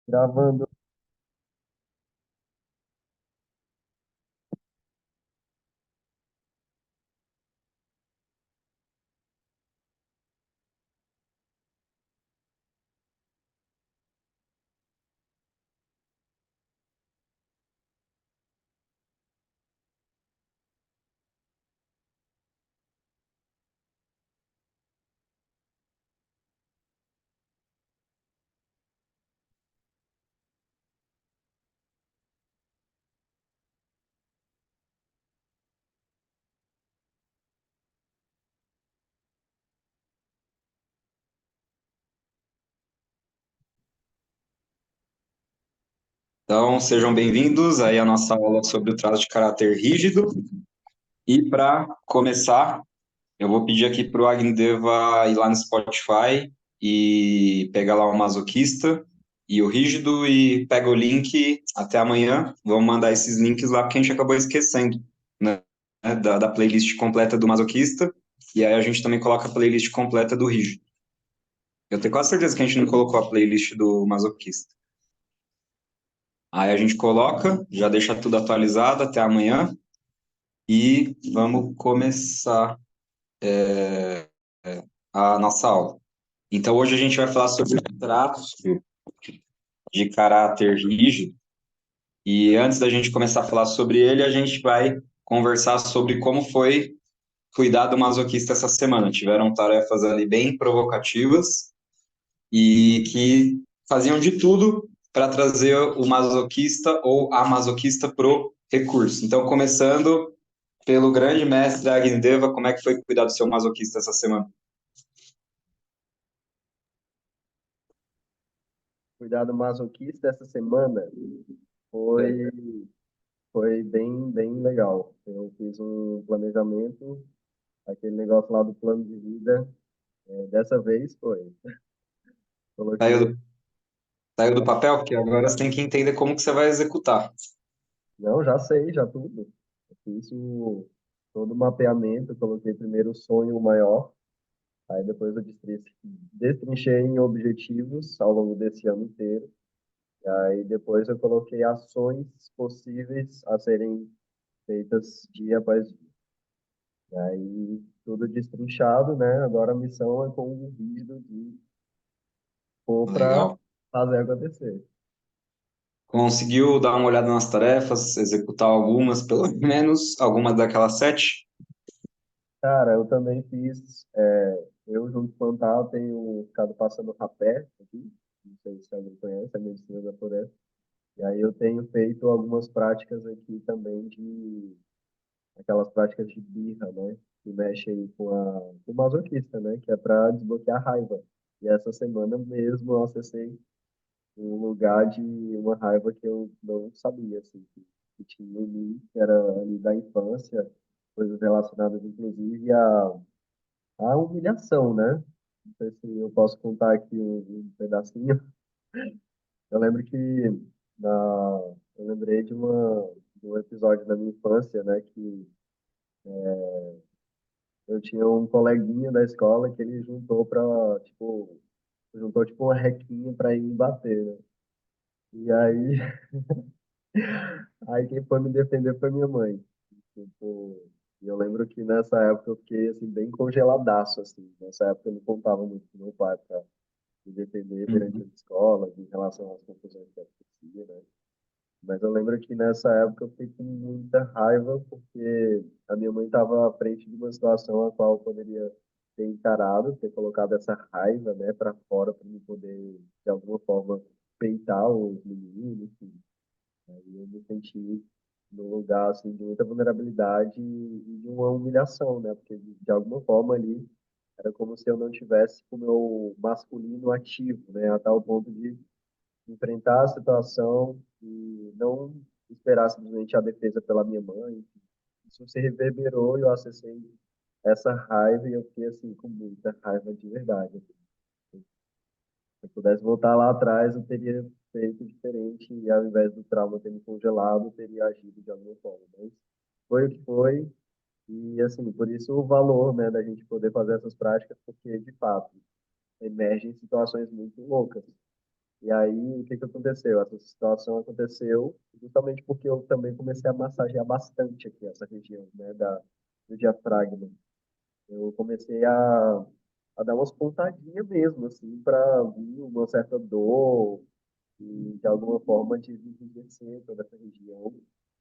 Gravando. Então, sejam bem-vindos aí à nossa aula sobre o traço de caráter rígido. E para começar, eu vou pedir aqui para o Agndeva ir lá no Spotify e pegar lá o masoquista e o rígido e pega o link até amanhã. Vamos mandar esses links lá porque a gente acabou esquecendo, né, da playlist completa do masoquista. E aí a gente também coloca a playlist completa do rígido. Eu tenho quase certeza que a gente não colocou a playlist do masoquista. Aí a gente coloca, já deixa tudo atualizado até amanhã e vamos começar a nossa aula. Então, hoje a gente vai falar sobre o traço de caráter rígido e antes da gente começar a falar sobre ele, a gente vai conversar sobre como foi cuidar do masoquista essa semana. Tiveram tarefas ali bem provocativas e que faziam de tudo para trazer o masoquista ou a masoquista pro recurso. Então, começando pelo grande mestre Agndeva, como é que foi cuidar do seu masoquista essa semana? Cuidado masoquista essa semana foi, foi bem legal. Eu fiz um planejamento, aquele negócio lá do plano de vida. Dessa vez foi. Saiu Coloquei. do, saiu do papel? Porque agora você tem que entender como que você vai executar. Não, já sei, já tudo. Eu fiz todo o mapeamento, coloquei primeiro o sonho maior, aí depois eu destrinchei em objetivos ao longo desse ano inteiro. Aí depois eu coloquei ações possíveis a serem feitas dia após dia. E aí tudo destrinchado, né? Agora a missão é com o vídeo de pôr para Legal. fazer acontecer. Conseguiu dar uma olhada nas tarefas, executar algumas, pelo menos, algumas daquelas 7? Cara, eu também fiz, eu junto com o Antal tenho ficado passando rapé aqui, não sei se alguém conhece, a medicina da floresta. E aí eu tenho feito algumas práticas aqui também de aquelas práticas de birra, né? Que mexe aí com o masoquista, né? Que é para desbloquear a raiva. E essa semana mesmo eu acessei um lugar de uma raiva que eu não sabia, assim, que tinha em mim, que era ali da infância, coisas relacionadas inclusive à humilhação, né? Não sei se eu posso contar aqui um pedacinho. Eu lembro que na, eu lembrei de um episódio da minha infância, né? Que eu tinha um coleguinha da escola que ele juntou tipo uma requinha para ir me bater, né? E aí, aí quem foi me defender foi minha mãe. Tipo, e eu lembro que nessa época eu fiquei assim bem congeladaço assim. Nessa época eu não contava muito com meu pai para me defender perante Uhum. as escolas em relação às confusões que acontecia, né? Mas eu lembro que nessa época eu fiquei com muita raiva porque a minha mãe estava à frente de uma situação a qual eu poderia ter encarado, ter colocado essa raiva, né, para fora para me poder de alguma forma peitar os meninos, enfim. Aí eu me senti num lugar assim de muita vulnerabilidade e de uma humilhação, né? Porque de alguma forma ali era como se eu não tivesse o meu masculino ativo, né? A tal ponto de enfrentar a situação e não esperar simplesmente a defesa pela minha mãe. Isso se reverberou e eu acessei essa raiva e eu fiquei assim com muita raiva de verdade, assim. Se eu pudesse voltar lá atrás, eu teria feito diferente e ao invés do trauma ter me congelado, eu teria agido de alguma forma. Mas foi o que foi e assim, por isso o valor, né, da gente poder fazer essas práticas, porque de fato emergem situações muito loucas. E aí, o que que aconteceu? Essa situação aconteceu justamente porque eu também comecei a massagear bastante aqui essa região, né, do diafragma. Eu comecei a dar umas pontadinhas mesmo, assim, para vir uma certa dor e, de alguma forma, desenrijecer toda essa região.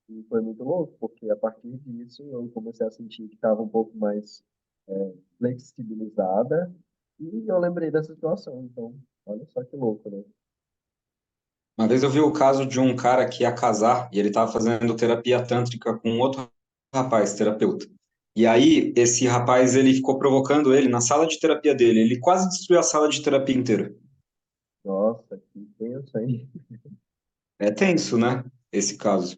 E foi muito louco, porque a partir disso eu comecei a sentir que estava um pouco mais flexibilizada e eu lembrei dessa situação. Então, olha só que louco, né? Uma vez eu vi o caso de um cara que ia casar e ele estava fazendo terapia tântrica com um outro rapaz, terapeuta. E aí, esse rapaz, ele ficou provocando ele na sala de terapia dele. Ele quase destruiu a sala de terapia inteira. Nossa, que tenso, hein? É tenso, né? Esse caso.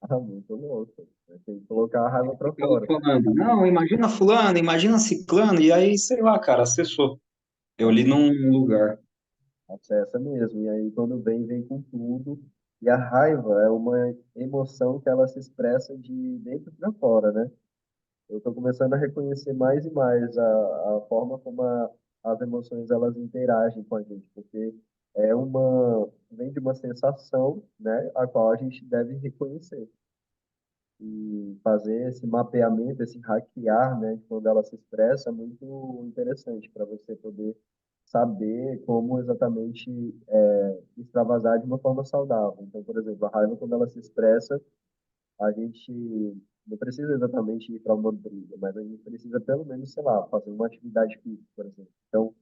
Ah, muito louco. Tem que colocar a raiva pra Ficava fora. falando, não, imagina fulano, imagina ciclano, e aí, sei lá, cara, acessou. Eu li num lugar. Acessa mesmo. E aí, quando vem, vem com tudo. E a raiva é uma emoção que ela se expressa de dentro para fora, né? Eu estou começando a reconhecer mais e mais a forma como as emoções elas interagem com a gente, porque vem de uma sensação, né, a qual a gente deve reconhecer e fazer esse mapeamento, esse hackear, né, de quando ela se expressa, é muito interessante para você poder saber como exatamente extravasar de uma forma saudável. Então, por exemplo, a raiva, quando ela se expressa, a gente não precisa exatamente ir para uma briga, mas a gente precisa pelo menos, sei lá, fazer uma atividade física, por exemplo. Então,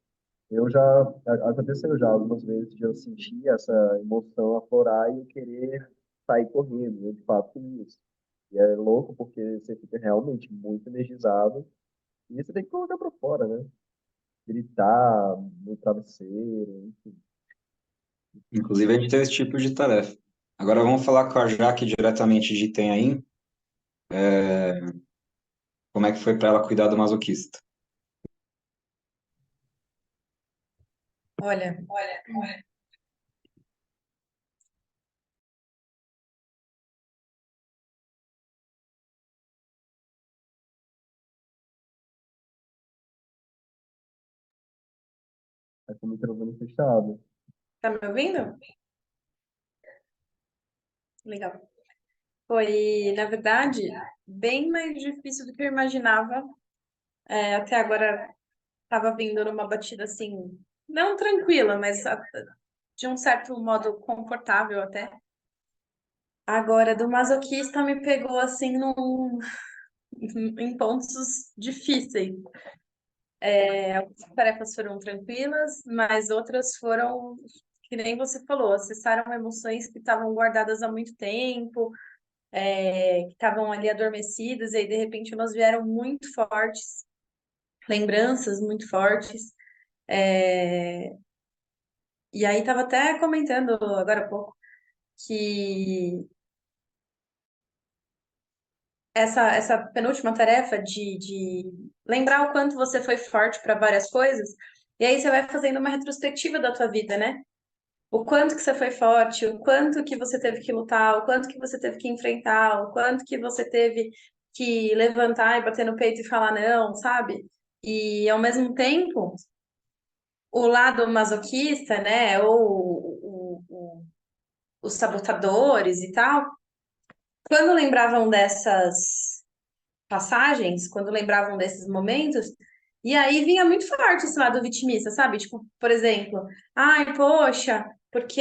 aconteceu já algumas vezes de eu sentir essa emoção aflorar e eu querer sair correndo, eu de fato fiz isso. E é louco porque você fica realmente muito energizado e você tem que colocar para fora, né? Gritar no travesseiro, enfim. Inclusive, a gente tem esse tipo de tarefa. Agora vamos falar com a Jaque diretamente de Itanhaém, como é que foi para ela cuidar do masoquista. Olha, Tá com o microfone fechado. tá me ouvindo? Legal. Foi, na verdade, bem mais difícil do que eu imaginava. Até agora estava vindo numa batida assim, não tranquila, mas de um certo modo confortável até. Agora, do masoquista me pegou assim em pontos difíceis. Algumas tarefas foram tranquilas, mas outras foram, que nem você falou, acessaram emoções que estavam guardadas há muito tempo, que estavam ali adormecidas, e aí de repente elas vieram muito fortes, lembranças muito fortes. E aí estava até comentando agora há pouco que essa penúltima tarefa de lembrar o quanto você foi forte para várias coisas, e aí você vai fazendo uma retrospectiva da tua vida, né? O quanto que você foi forte, o quanto que você teve que lutar, o quanto que você teve que enfrentar, o quanto que você teve que levantar e bater no peito e falar não, sabe? E ao mesmo tempo, o lado masoquista, né, ou os sabotadores e tal, quando lembravam dessas passagens, quando lembravam desses momentos, e aí vinha muito forte esse lado vitimista, sabe? Tipo, por exemplo, ai, poxa, porque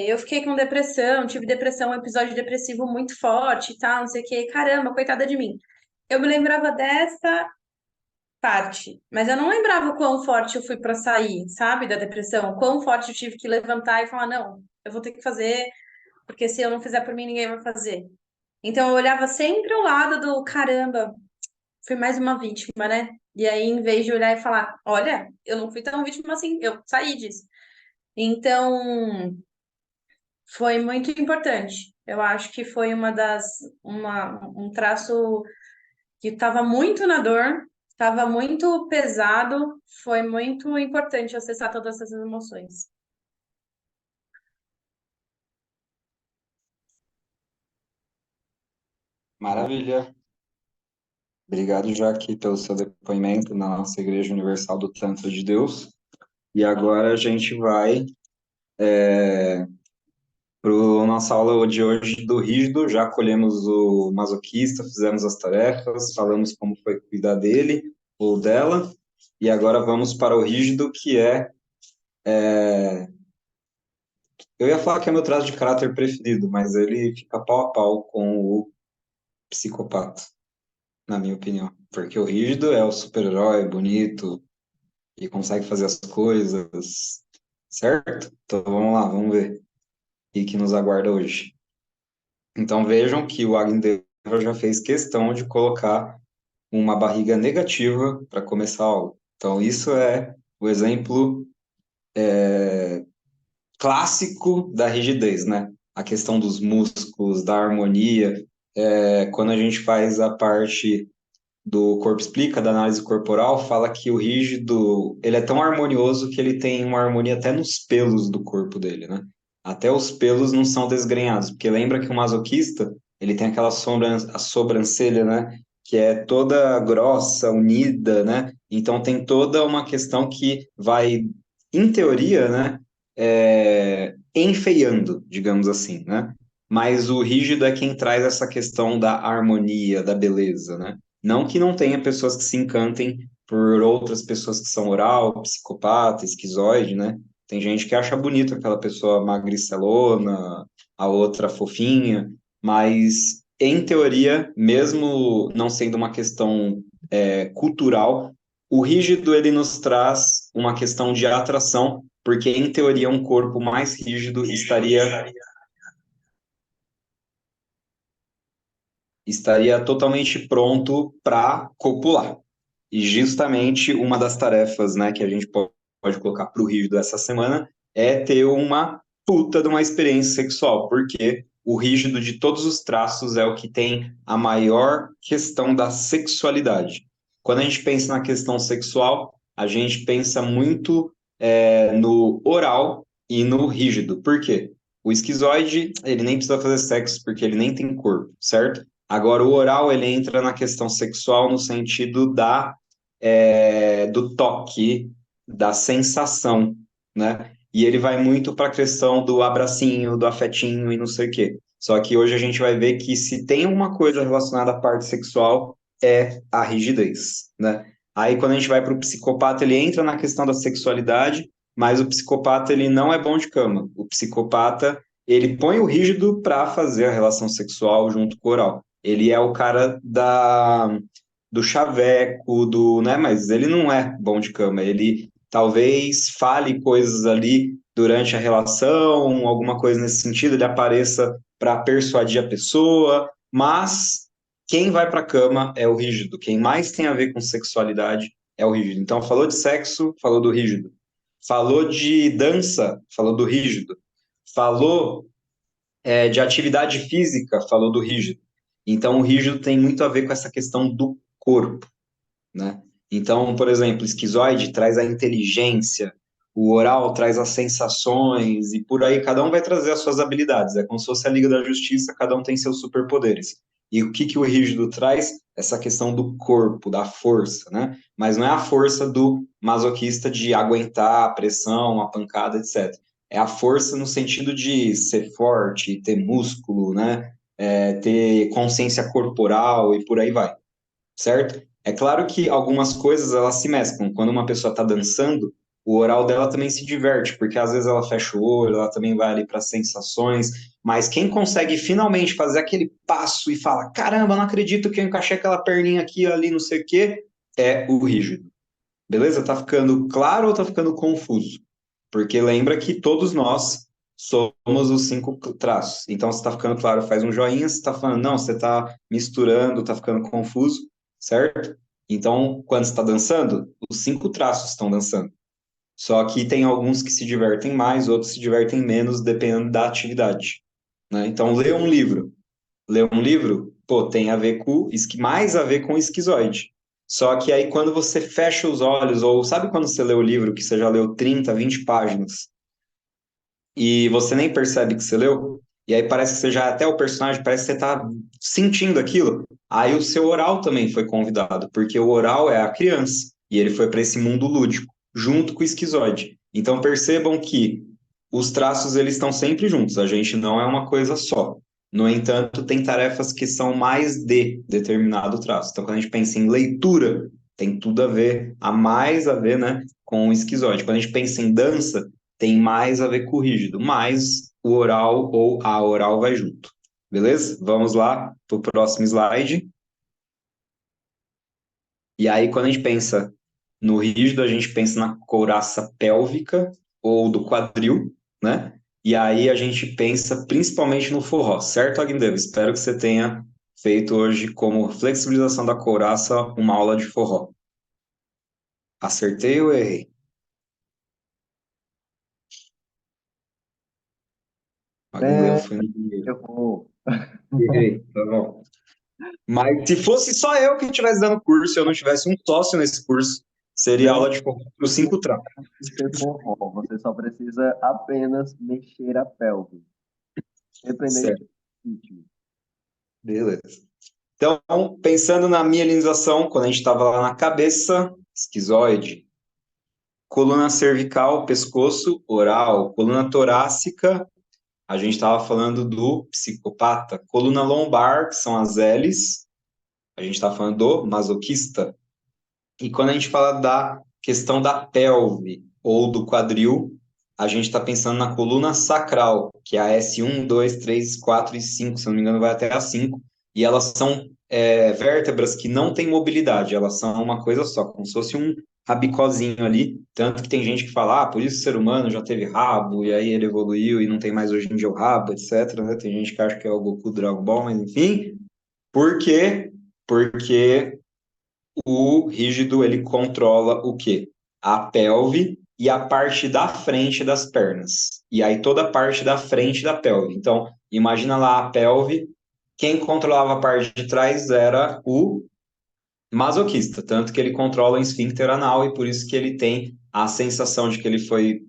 eu fiquei com depressão, tive depressão, um episódio depressivo muito forte e tal, não sei o quê, caramba, coitada de mim. Eu me lembrava dessa parte, mas eu não lembrava o quão forte eu fui para sair, sabe, da depressão, o quão forte eu tive que levantar e falar, não, eu vou ter que fazer, porque se eu não fizer por mim, ninguém vai fazer. Então eu olhava sempre o lado do caramba, fui mais uma vítima, né? E aí, em vez de olhar e falar, olha, eu não fui tão vítima assim, eu saí disso. Então, foi muito importante. Eu acho que foi um traço que estava muito na dor, estava muito pesado, foi muito importante acessar todas essas emoções. Maravilha. Obrigado, Jaque, pelo seu depoimento na nossa Igreja Universal do Tanto de Deus. E agora a gente vai Para nossa aula de hoje do rígido, já acolhemos o masoquista, fizemos as tarefas, falamos como foi cuidar dele ou dela, e agora vamos para o rígido, que eu ia falar que é meu traço de caráter preferido, mas ele fica pau a pau com o psicopata, na minha opinião. Porque o rígido é o super-herói bonito e consegue fazer as coisas, certo? Então vamos lá, vamos ver o que nos aguarda hoje. Então vejam que o Agndeva já fez questão de colocar uma barriga negativa para começar a aula. Então isso é o exemplo clássico da rigidez, né? A questão dos músculos, da harmonia. Quando a gente faz a parte do Corpo Explica, da análise corporal, fala que o rígido, ele é tão harmonioso que ele tem uma harmonia até nos pelos do corpo dele, né? Até os pelos não são desgrenhados, porque lembra que o masoquista, ele tem aquela a sobrancelha, né? Que é toda grossa, unida, né? Então tem toda uma questão que vai, em teoria, né? Enfeiando, digamos assim, né? Mas o rígido é quem traz essa questão da harmonia, da beleza, né? Não que não tenha pessoas que se encantem por outras pessoas que são oral, psicopata, esquizoide, né? Tem gente que acha bonito aquela pessoa magricelona, a outra fofinha, mas em teoria, mesmo não sendo uma questão cultural, o rígido ele nos traz uma questão de atração, porque em teoria um corpo mais rígido estaria totalmente pronto para copular. E justamente uma das tarefas, né, que a gente pode colocar para o rígido essa semana é ter uma puta de uma experiência sexual, porque o rígido de todos os traços é o que tem a maior questão da sexualidade. Quando a gente pensa na questão sexual, a gente pensa muito no oral e no rígido. Por quê? O esquizoide, ele nem precisa fazer sexo porque ele nem tem corpo, certo? Agora, o oral, ele entra na questão sexual no sentido do toque, da sensação, né? E ele vai muito para a questão do abracinho, do afetinho e não sei o quê. Só que hoje a gente vai ver que se tem uma coisa relacionada à parte sexual, é a rigidez, né? Aí quando a gente vai para o psicopata, ele entra na questão da sexualidade, mas o psicopata ele não é bom de cama. O psicopata ele põe o rígido para fazer a relação sexual junto com o oral. Ele é o cara do chaveco, né? Mas ele não é bom de cama. Ele talvez fale coisas ali durante a relação, alguma coisa nesse sentido, ele apareça para persuadir a pessoa, mas quem vai para a cama é o rígido. Quem mais tem a ver com sexualidade é o rígido. Então, falou de sexo, falou do rígido. Falou de dança, falou do rígido. Falou de atividade física, falou do rígido. Então, o rígido tem muito a ver com essa questão do corpo, né? Então, por exemplo, esquizoide traz a inteligência, o oral traz as sensações, e por aí cada um vai trazer as suas habilidades. É como se fosse a Liga da Justiça, cada um tem seus superpoderes. E o que o rígido traz? Essa questão do corpo, da força, né? Mas não é a força do masoquista de aguentar a pressão, a pancada, etc. É a força no sentido de ser forte, ter músculo, né? Ter consciência corporal e por aí vai, certo? É claro que algumas coisas elas se mesclam. Quando uma pessoa está dançando, o oral dela também se diverte, porque às vezes ela fecha o olho, ela também vai ali para sensações. Mas quem consegue finalmente fazer aquele passo e fala: caramba, não acredito que eu encaixei aquela perninha aqui, ali, não sei o quê, é o rígido. Beleza? Tá ficando claro ou tá ficando confuso? Porque lembra que todos nós somos os 5 traços. Então, se está ficando claro, faz um joinha. Se está falando, não, você está misturando, está ficando confuso, certo? Então, quando está dançando, os 5 traços estão dançando. Só que tem alguns que se divertem mais, outros se divertem menos, dependendo da atividade, né? Então, ler um livro. Ler um livro, pô, tem a ver mais a ver com esquizoide. Só que aí quando você fecha os olhos, ou sabe quando você lê o livro que você já leu 30, 20 páginas, e você nem percebe que você leu, e aí parece que você já até o personagem, parece que você está sentindo aquilo. Aí o seu oral também foi convidado, porque o oral é a criança, e ele foi para esse mundo lúdico, junto com o esquizoide. Então percebam que os traços eles estão sempre juntos, a gente não é uma coisa só. No entanto, tem tarefas que são mais de determinado traço. Então, quando a gente pensa em leitura, tem tudo a ver, a mais a ver, né, com o esquizoide. Quando a gente pensa em dança, tem mais a ver com o rígido, mas o oral ou a oral vai junto. Beleza? Vamos lá para o próximo slide. E aí, quando a gente pensa no rígido, a gente pensa na couraça pélvica ou do quadril, né? E aí a gente pensa principalmente no forró, certo, Agnew? Espero que você tenha feito hoje, como flexibilização da couraça, uma aula de forró. Acertei ou errei? Agnew É, foi no primeiro. eu vou. Errei, tá bom. Mas se fosse só eu que estivesse dando curso, eu não tivesse um sócio nesse curso, seria Não aula de forró para os 5 trapos. precisa ser forró, você só precisa apenas mexer a pelve, independente Certo, do ritmo. beleza. Então, pensando na mielinização, quando a gente estava lá na cabeça, esquizoide, coluna cervical, pescoço, oral, coluna torácica, a gente estava falando do psicopata, coluna lombar, que são as L's, a gente estava falando do masoquista. E quando a gente fala da questão da pelve ou do quadril, a gente está pensando na coluna sacral, que é a S1, 2, 3, 4 e 5, se não me engano, vai até a 5. E elas são vértebras que não têm mobilidade, elas são uma coisa só, como se fosse um rabicozinho ali. Tanto que tem gente que fala, por isso o ser humano já teve rabo, e aí ele evoluiu e não tem mais hoje em dia o rabo, etc. Né? Tem gente que acha que é o Goku Dragon Ball, mas enfim. Por quê? Porque o rígido ele controla o quê? A pelve e a parte da frente das pernas. E aí toda a parte da frente da pelve. Então, imagina lá a pelve, quem controlava a parte de trás era o masoquista, tanto que ele controla o esfíncter anal e por isso que ele tem a sensação de que ele foi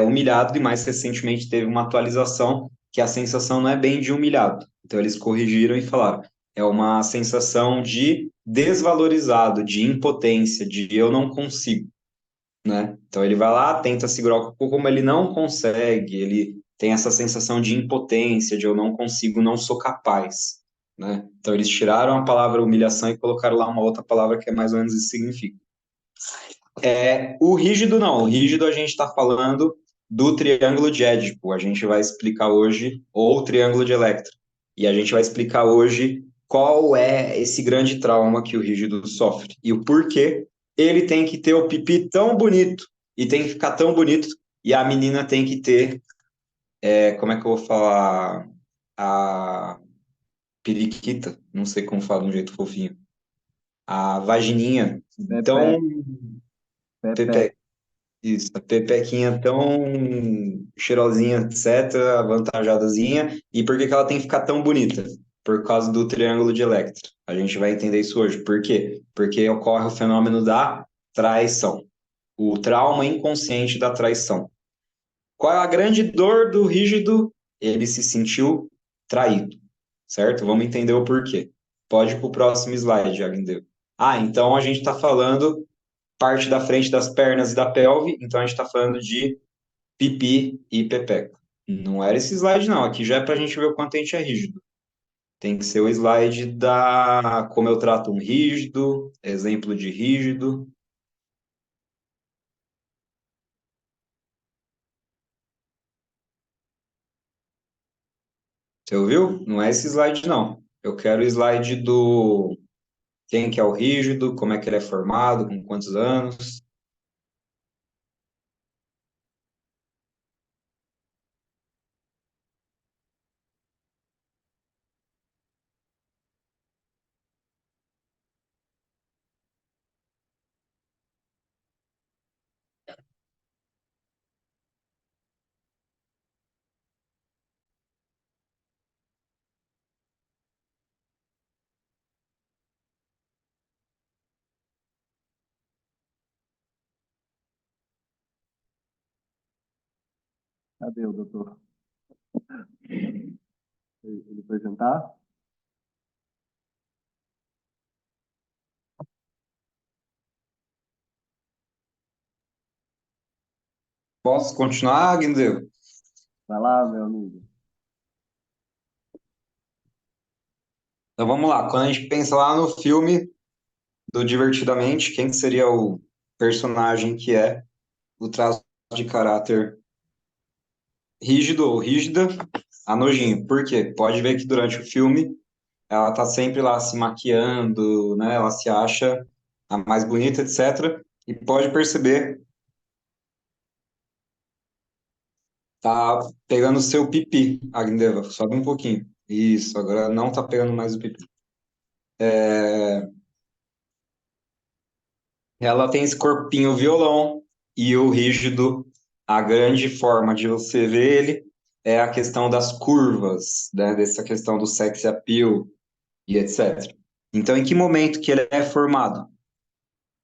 humilhado e mais recentemente teve uma atualização que a sensação não é bem de humilhado. Então eles corrigiram e falaram, é uma sensação de desvalorizado, de impotência, de eu não consigo, né? Então ele vai lá, tenta segurar o cocô, como ele não consegue, ele tem essa sensação de impotência, de eu não consigo, não sou capaz, né? Então eles tiraram a palavra humilhação e colocaram lá uma outra palavra que é mais ou menos isso que significa. O rígido não, o rígido a gente está falando do triângulo de Édipo, a gente vai explicar hoje, ou o triângulo de Electra, e a gente vai explicar hoje qual é esse grande trauma que o rígido sofre e o porquê ele tem que ter o pipi tão bonito e tem que ficar tão bonito e a menina tem que ter, como é que eu vou falar, a periquita, não sei como falar de um jeito fofinho, a vagininha Pepe, tão Pepe, isso, a pepequinha tão cheirosinha, etc., avantajadazinha. E por que que ela tem que ficar tão bonita? Por causa do triângulo de Electra. A gente vai entender isso hoje. Por quê? Porque ocorre o fenômeno da traição. O trauma inconsciente da traição. Qual é a grande dor do rígido? Ele se sentiu traído, certo? Vamos entender o porquê. Pode ir para o próximo slide, Agndeu. Então a gente está falando parte da frente das pernas e da pelve, então a gente está falando de pipi e pepeca. Não era esse slide, não. Aqui já é para a gente ver o quanto a gente é rígido. Tem que ser o slide da como eu trato um rígido, exemplo de rígido. Você ouviu? Não é esse slide, não. Eu quero o slide do quem que é o rígido, como é que ele é formado, com quantos anos. cadê o doutor? Ele foi jantar? Posso continuar, Guindeu? Vai lá, meu amigo. Então vamos lá, quando a gente pensa lá no filme do Divertidamente, quem que seria o personagem que é o traço de caráter rígido ou rígida? A Nojinho. Por quê? Pode ver que durante o filme ela tá sempre lá se maquiando, né? Ela se acha a mais bonita, etc. E pode perceber, tá pegando o seu pipi, Agneva. Sobe um pouquinho. Isso, agora não tá pegando mais o pipi. Ela tem esse corpinho violão e o rígido, a grande forma de você ver ele é a questão das curvas, né? Dessa questão do sex appeal e etc. Então, em que momento que ele é formado?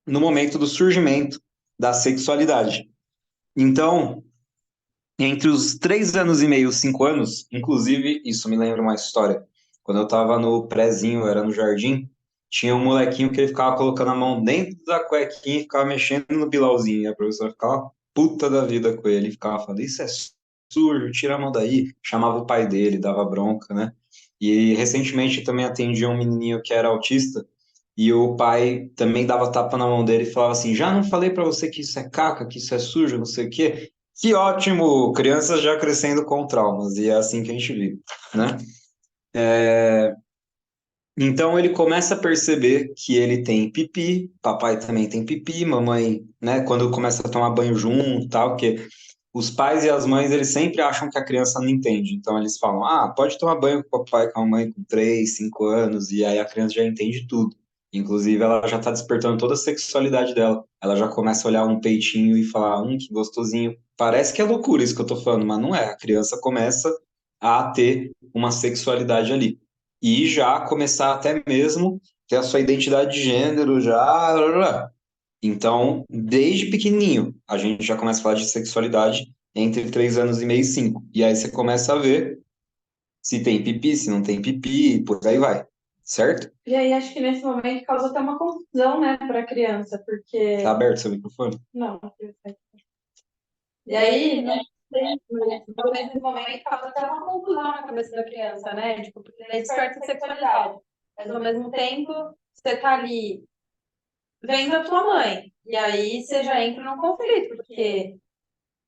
No momento do surgimento da sexualidade. Então, entre os 3 anos e meio, 5 anos, inclusive, isso me lembra uma história. Quando eu estava no prézinho, era no jardim, tinha um molequinho que ele ficava colocando a mão dentro da cuequinha e ficava mexendo no bilauzinho. E a professora ficava puta da vida com ele, ficava falando, isso é sujo, tira a mão daí. Chamava o pai dele, dava bronca, né? E recentemente também atendi um menininho que era autista, e o pai também dava tapa na mão dele e falava assim: já não falei para você que isso é caca, que isso é sujo, não sei o quê. Que ótimo! Crianças já crescendo com traumas, e é assim que a gente vive, né? Então ele começa a perceber que ele tem pipi, papai também tem pipi, mamãe, né? Quando começa a tomar banho junto, tal, porque os pais e as mães eles sempre acham que a criança não entende. Então eles falam: ah, pode tomar banho com o papai e com a mãe com 3, 5 anos, e aí a criança já entende tudo. Inclusive, ela já está despertando toda a sexualidade dela. Ela já começa a olhar um peitinho e falar: que gostosinho. Parece que é loucura isso que eu tô falando, mas não é. A criança começa a ter uma sexualidade ali e já começar até mesmo ter a sua identidade de gênero já. Então, desde pequenininho, a gente já começa a falar de sexualidade entre 3 anos e meio e 5. E aí você começa a ver se tem pipi, se não tem pipi, e por aí vai. Certo? E aí acho que nesse momento causa até uma confusão, né, para a criança, Tá porque aberto seu microfone? não. E aí, não sei, mas talvez nesse momento causa até uma confusão na cabeça da criança, né? Tipo, porque daí desperta a sexualidade. Mas ao mesmo tempo, você tá ali vendo a tua mãe. E aí você já entra num conflito, porque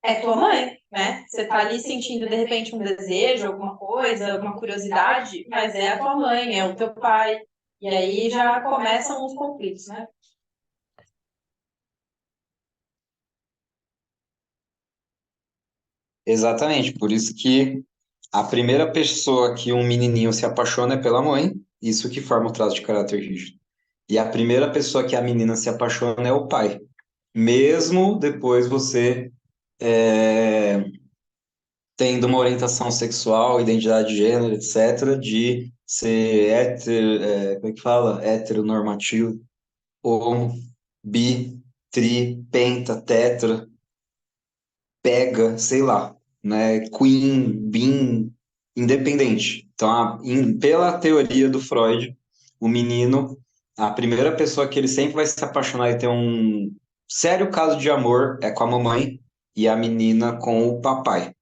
é tua mãe, né? Você tá ali sentindo de repente um desejo, alguma coisa, alguma curiosidade, mas é a tua mãe, é o teu pai. E aí já começam os conflitos, né? Exatamente, por isso que a primeira pessoa que um menininho se apaixona é pela mãe, isso que forma o traço de caráter rígido. E a primeira pessoa que a menina se apaixona é o pai. Mesmo depois você tendo uma orientação sexual, identidade de gênero, etc., de ser como é que fala? Heteronormativo, homo, bi, tri, penta, tetra, pega, sei lá, né? Queen, bin, independente. Então, pela teoria do Freud, o menino, a primeira pessoa que ele sempre vai se apaixonar e ter um sério caso de amor é com a mamãe e a menina com o papai.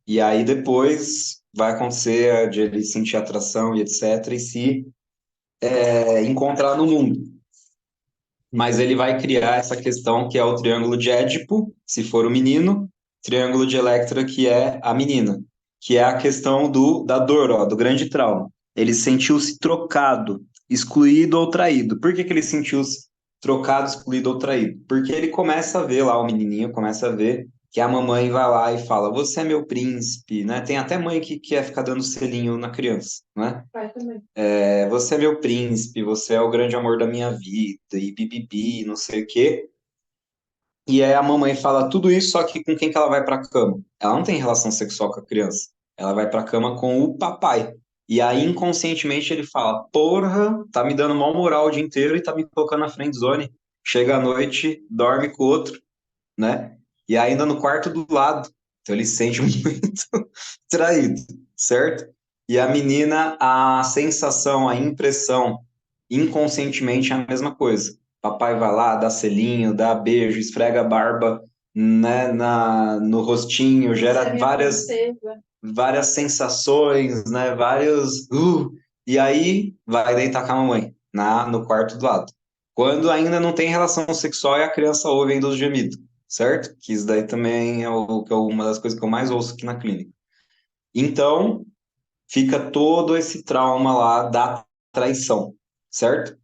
E aí depois vai acontecer de ele sentir atração e etc. e se encontrar no mundo. Mas ele vai criar essa questão que é o triângulo de Édipo, se for o menino, triângulo de Electra, que é a menina, que é a questão da dor, ó, do grande trauma. Ele sentiu-se trocado, excluído ou traído. Por que que ele sentiu-se trocado, excluído ou traído? Porque ele começa a ver lá, o menininho começa a ver que a mamãe vai lá e fala: você é meu príncipe, né? Tem até mãe que quer ficar dando selinho na criança, né? Pai também. Você é meu príncipe, você é o grande amor da minha vida, e bibibi, não sei o quê. E aí a mamãe fala tudo isso, só que com quem que ela vai pra cama? Ela não tem relação sexual com a criança. Ela vai pra cama com o papai. E aí, inconscientemente, ele fala: porra, tá me dando mal moral o dia inteiro e tá me colocando na friend zone. Chega à noite, dorme com o outro, né? E ainda no quarto do lado. Então ele se sente muito traído, certo? E a menina, a sensação, a impressão, inconscientemente é a mesma coisa. Papai vai lá, dá selinho, dá beijo, esfrega a barba né, no rostinho, gera várias sensações, né, e aí vai deitar com a mamãe, no quarto do lado. Quando ainda não tem relação sexual e a criança ouve ainda os gemidos, certo? Que isso daí também que é uma das coisas que eu mais ouço aqui na clínica. Então, fica todo esse trauma lá da traição, certo?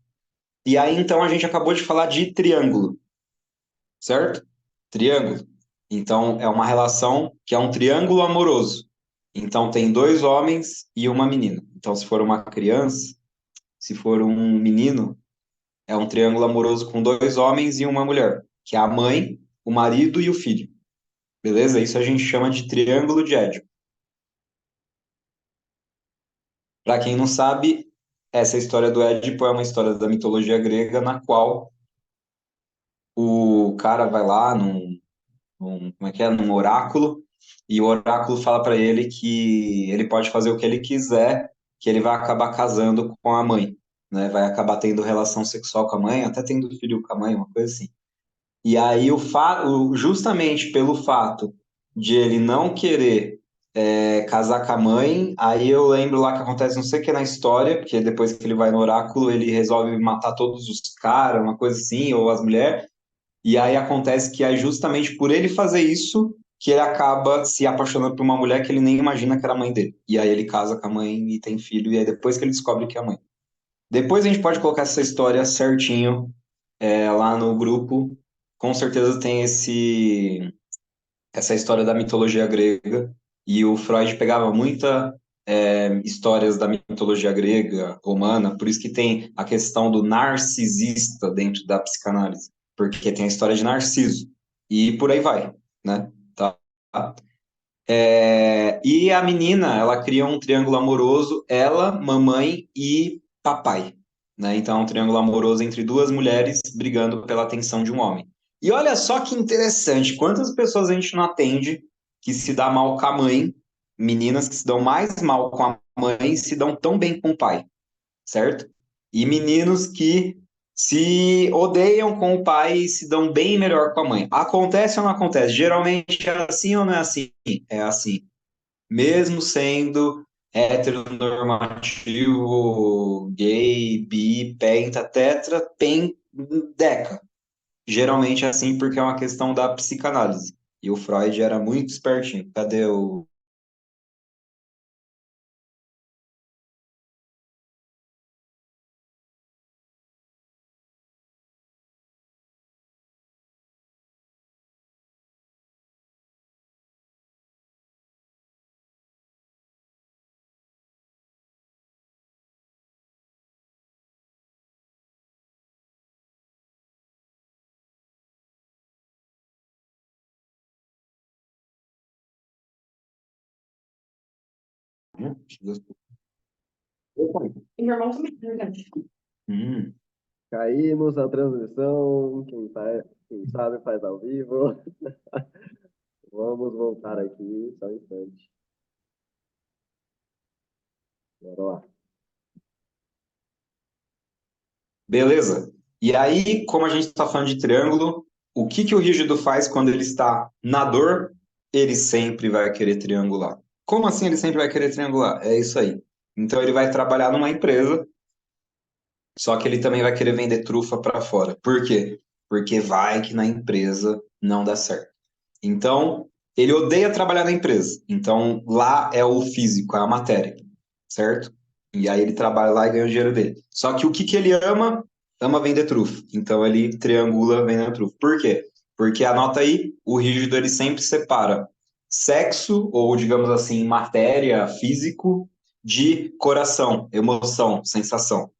E aí, então, a gente acabou de falar de triângulo, certo? Triângulo. Então, é uma relação que é um triângulo amoroso. Então, tem dois homens e uma menina. Então, se for uma criança, se for um menino, é um triângulo amoroso com dois homens e uma mulher, que é a mãe, o marido e o filho. Beleza? Isso a gente chama de triângulo de Édipo. Para quem não sabe, essa história do Édipo é uma história da mitologia grega na qual o cara vai lá como é que é? Num oráculo, e o oráculo fala para ele que ele pode fazer o que ele quiser, que ele vai acabar casando com a mãe, né? Vai acabar tendo relação sexual com a mãe, até tendo filho com a mãe, uma coisa assim. E aí, justamente pelo fato de ele não querer casar com a mãe, aí eu lembro lá que acontece não sei o que na história, porque depois que ele vai no oráculo, ele resolve matar todos os caras, uma coisa assim, ou as mulheres, e aí acontece que é justamente por ele fazer isso que ele acaba se apaixonando por uma mulher que ele nem imagina que era a mãe dele. E aí ele casa com a mãe e tem filho, e é depois que ele descobre que é a mãe. Depois a gente pode colocar essa história certinho lá no grupo. Com certeza tem essa história da mitologia grega, e o Freud pegava muita histórias da mitologia grega, romana, por isso que tem a questão do narcisista dentro da psicanálise, porque tem a história de Narciso, e por aí vai, né? Tá? E a menina, ela cria um triângulo amoroso, ela, mamãe e papai, né? Então, é um triângulo amoroso entre duas mulheres brigando pela atenção de um homem. E olha só que interessante, quantas pessoas a gente não atende que se dá mal com a mãe, meninas que se dão mais mal com a mãe e se dão tão bem com o pai, certo? E meninos que se odeiam com o pai e se dão bem melhor com a mãe. Acontece ou não acontece? Geralmente é assim ou não é assim? É assim. Mesmo sendo heteronormativo, gay, bi, penta, tetra, deca. Geralmente é assim porque é uma questão da psicanálise. E o Freud era muito espertinho. Cadê o. Meu irmão também, verdade. Hum. Caímos na transmissão, quem sabe faz ao vivo. Vamos voltar aqui, só um instante. Bora lá. Beleza. E aí, como a gente está falando de triângulo, o que que o rígido faz quando ele está na dor? Ele sempre vai querer triangular. Como assim ele sempre vai querer triangular? É isso aí. Então ele vai trabalhar numa empresa, só que ele também vai querer vender trufa para fora. Por quê? Porque vai que na empresa não dá certo. Então, ele odeia trabalhar na empresa. Então, lá é o físico, é a matéria, certo? E aí ele trabalha lá e ganha o dinheiro dele. Só que o que que ele ama? Ama vender trufa. Então, ele triangula vendendo trufa. Por quê? Porque, anota aí, o rígido ele sempre separa sexo, ou digamos assim, matéria, físico, de coração, emoção, sensação.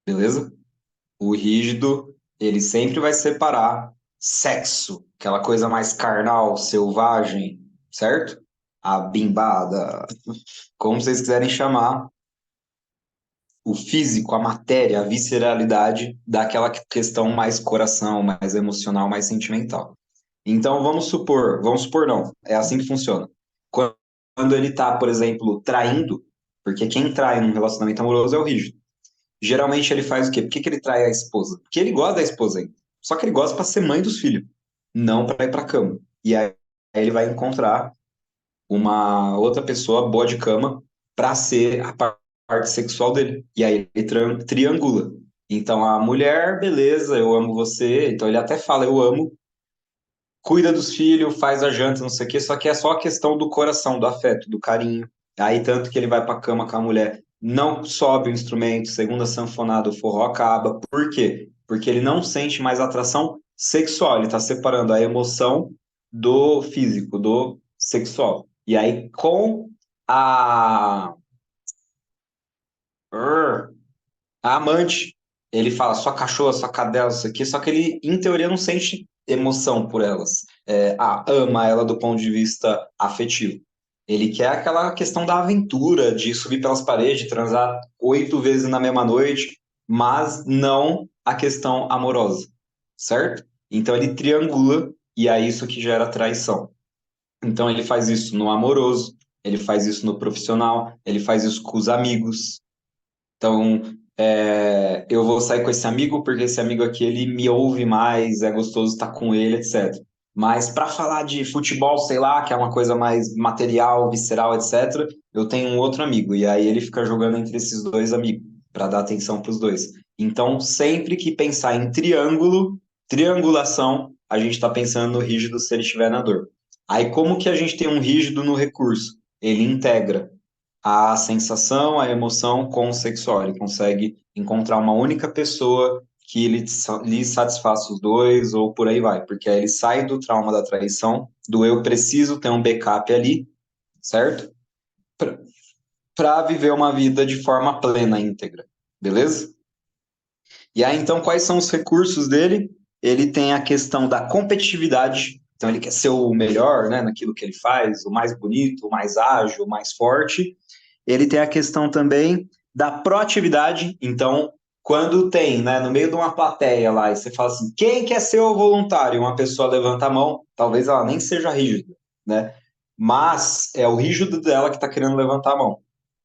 Beleza? O rígido, ele sempre vai separar sexo, aquela coisa mais carnal, selvagem, certo? A bimbada, como vocês quiserem chamar, o físico, a matéria, a visceralidade daquela questão mais coração, mais emocional, mais sentimental. Então, vamos supor não, é assim que funciona. Quando ele está, por exemplo, traindo, porque quem trai num relacionamento amoroso é o rígido. Geralmente ele faz o quê? Por que que ele trai a esposa? Porque ele gosta da esposa ainda. Só que ele gosta para ser mãe dos filhos. não para ir para a cama. E aí ele vai encontrar uma outra pessoa boa de cama para ser a parte sexual dele. E aí ele triangula. Então a mulher, beleza, eu amo você. Então ele até fala, eu amo, cuida dos filhos, faz a janta, não sei o quê, só que é só a questão do coração, do afeto, do carinho. Aí tanto que ele vai pra cama com a mulher, não sobe o instrumento, segunda sanfonada, o forró acaba. Por quê? Porque ele não sente mais atração sexual, ele tá separando a emoção do físico, do sexual. E aí com a a amante, ele fala sua cachorra, sua cadela, isso aqui, só que ele, em teoria, não sente emoção por elas. Ama ela do ponto de vista afetivo. Ele quer aquela questão da aventura, de subir pelas paredes, de transar 8 vezes na mesma noite, mas não a questão amorosa, certo? Então ele triangula e é isso que gera traição. Então ele faz isso no amoroso, ele faz isso no profissional, ele faz isso com os amigos, então, eu vou sair com esse amigo porque esse amigo aqui ele me ouve mais, é gostoso estar com ele, etc. Mas para falar de futebol, sei lá, que é uma coisa mais material, visceral, etc., eu tenho um outro amigo e aí ele fica jogando entre esses dois amigos para dar atenção para os dois. Então, sempre que pensar em triângulo, triangulação, a gente está pensando no rígido se ele estiver na dor. Aí, como que a gente tem um rígido no recurso? Ele integra a sensação, a emoção com o sexual. Ele consegue encontrar uma única pessoa que lhe satisfaça os dois, ou por aí vai, porque aí ele sai do trauma da traição, do eu preciso ter um backup ali, certo? Para viver uma vida de forma plena, íntegra, beleza? E aí, então, quais são os recursos dele? Ele tem a questão da competitividade, então ele quer ser o melhor, né, naquilo que ele faz, o mais bonito, o mais ágil, o mais forte. Ele tem a questão também da proatividade. Então, quando tem, né, no meio de uma plateia lá, e você fala assim, quem quer ser o voluntário? Uma pessoa levanta a mão, talvez ela nem seja rígida, né? Mas é o rígido dela que está querendo levantar a mão,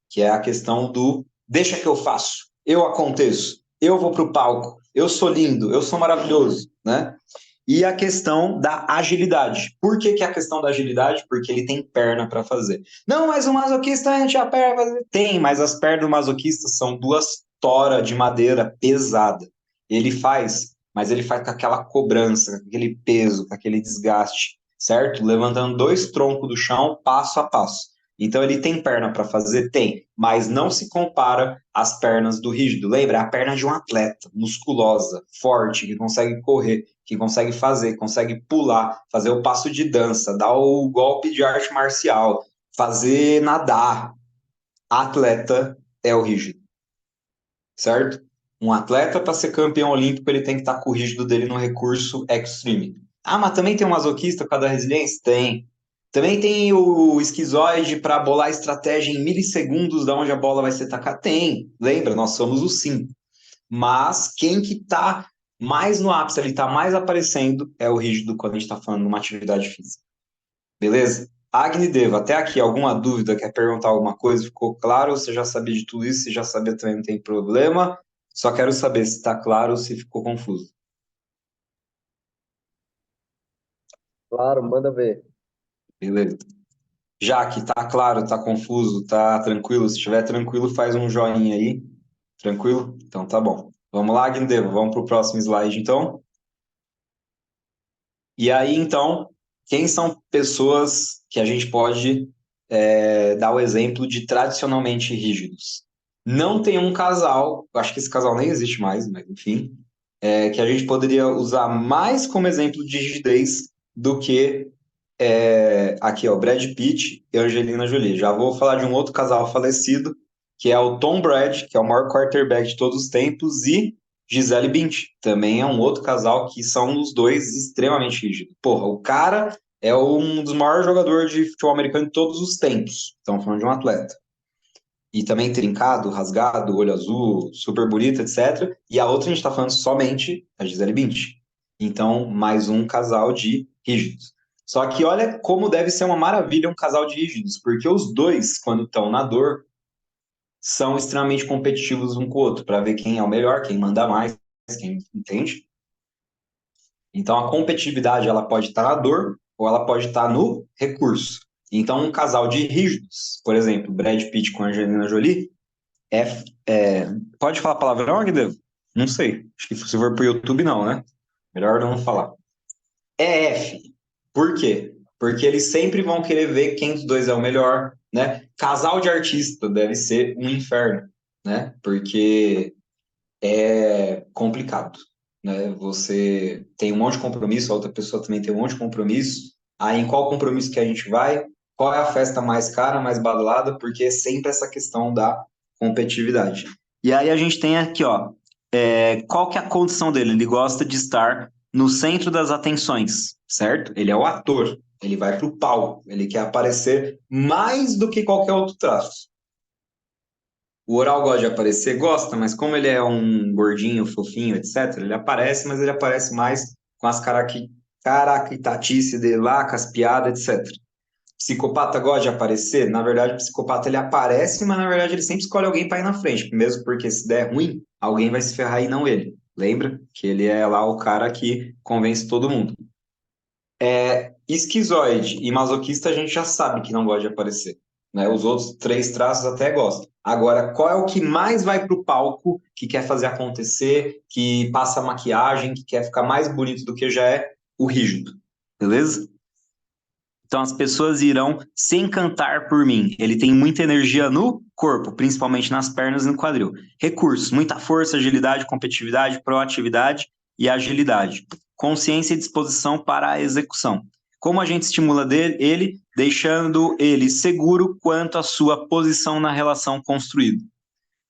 que é a questão do deixa que eu faço, eu aconteço, eu vou para o palco, eu sou lindo, eu sou maravilhoso, né? E a questão da agilidade. Por que, que é a questão da agilidade? Porque ele tem perna para fazer. Não, mas o masoquista não tinha perna pra fazer. Tem, mas as pernas do masoquista são duas toras de madeira pesada. Ele faz, mas ele faz com aquela cobrança, com aquele peso, com aquele desgaste, certo? Levantando dois troncos do chão, passo a passo. Então ele tem perna para fazer? Tem, mas não se compara às pernas do rígido. Lembra? É a perna de um atleta, musculosa, forte, que consegue correr, que consegue fazer, consegue pular, fazer o passo de dança, dar o golpe de arte marcial, fazer nadar. Atleta é o rígido, certo? Um atleta, para ser campeão olímpico, ele tem que estar com o rígido dele no recurso extreme. Ah, mas também tem um masoquista por causa da resiliência? Tem. Também tem o esquizoide para bolar estratégia em milissegundos da onde a bola vai ser tacada? Tem. Lembra, nós somos os cinco. Mas quem que está mais no ápice, ele está mais aparecendo, é o rígido quando a gente está falando de uma atividade física. Beleza? Agni Deva, até aqui, alguma dúvida? Quer perguntar alguma coisa? Ficou claro? Você já sabia de tudo isso? Você já sabia também, não tem problema. Só quero saber se está claro ou se ficou confuso. Claro, manda ver. Beleza. Já que tá claro, tá confuso, tá tranquilo, se estiver tranquilo, faz um joinha aí. Tranquilo? Então tá bom. Vamos lá, Agni Deva, vamos para o próximo slide, então. E aí, então, quem são pessoas que a gente pode dar o exemplo de tradicionalmente rígidos? Não tem um casal, acho que esse casal nem existe mais, mas enfim, que a gente poderia usar mais como exemplo de rigidez do que aqui, ó, Brad Pitt e Angelina Jolie. Já vou falar de um outro casal falecido, que é o Tom Brady, que é o maior quarterback de todos os tempos, e Gisele Bündchen. Também é um outro casal que são os dois extremamente rígidos. Porra, o cara é um dos maiores jogadores de futebol americano de todos os tempos. Estamos falando de um atleta. E também trincado, rasgado, olho azul, super bonito, etc. E a outra a gente está falando somente da Gisele Bündchen. Então, mais um casal de rígidos. Só que olha como deve ser uma maravilha um casal de rígidos, porque os dois, quando estão na dor, são extremamente competitivos um com o outro, para ver quem é o melhor, quem manda mais, quem entende. Então, a competitividade ela pode estar na dor ou ela pode estar no recurso. Então, um casal de rígidos, por exemplo, Brad Pitt com Angelina Jolie, pode falar palavrão, Agdev? Não sei. Acho que se for pro YouTube, não, né? Melhor não falar. É F. Por quê? Porque eles sempre vão querer ver quem dos dois é o melhor, né? Casal de artista deve ser um inferno, né? Porque é complicado, né? Você tem um monte de compromisso, a outra pessoa também tem um monte de compromisso. Aí, em qual compromisso que a gente vai? Qual é a festa mais cara, mais badalada? Porque é sempre essa questão da competitividade. E aí a gente tem aqui, ó, qual que é a condição dele? Ele gosta de estar no centro das atenções, certo? Ele é o ator, ele vai para o palco, ele quer aparecer mais do que qualquer outro traço. O Oral gosta de aparecer? Gosta, mas como ele é um gordinho, fofinho, etc., ele aparece, mas ele aparece mais com as caractatices dele lá, com as piadas, etc. Psicopata gosta de aparecer? Na verdade, o psicopata ele aparece, mas na verdade ele sempre escolhe alguém para ir na frente, mesmo porque se der ruim, alguém vai se ferrar e não ele. Lembra que ele é lá o cara que convence todo mundo. Esquizoide e masoquista a gente já sabe que não gosta de aparecer, né? Os outros três traços até gostam. Agora, qual é o que mais vai para o palco, que quer fazer acontecer, que passa maquiagem, que quer ficar mais bonito do que já é? O rígido, beleza? Então as pessoas irão se encantar por mim. Ele tem muita energia no corpo, principalmente nas pernas e no quadril. Recursos, muita força, agilidade, competitividade, proatividade e agilidade. Consciência e disposição para a execução. Como a gente estimula ele, deixando ele seguro quanto à sua posição na relação construída.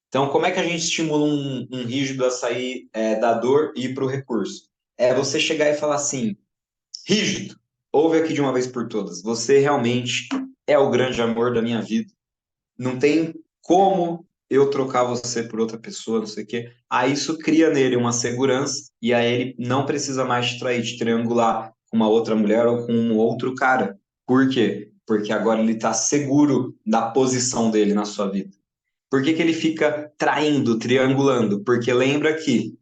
Então, como é que a gente estimula um rígido a sair da dor e ir para o recurso? É você chegar e falar assim, rígido, ouve aqui de uma vez por todas. Você realmente é o grande amor da minha vida. Não tem como eu trocar você por outra pessoa, não sei o quê. Aí isso cria nele uma segurança e aí ele não precisa mais te trair, te triangular com uma outra mulher ou com um outro cara. Por quê? Porque agora ele está seguro da posição dele na sua vida. Por que que ele fica traindo, triangulando? Porque lembra que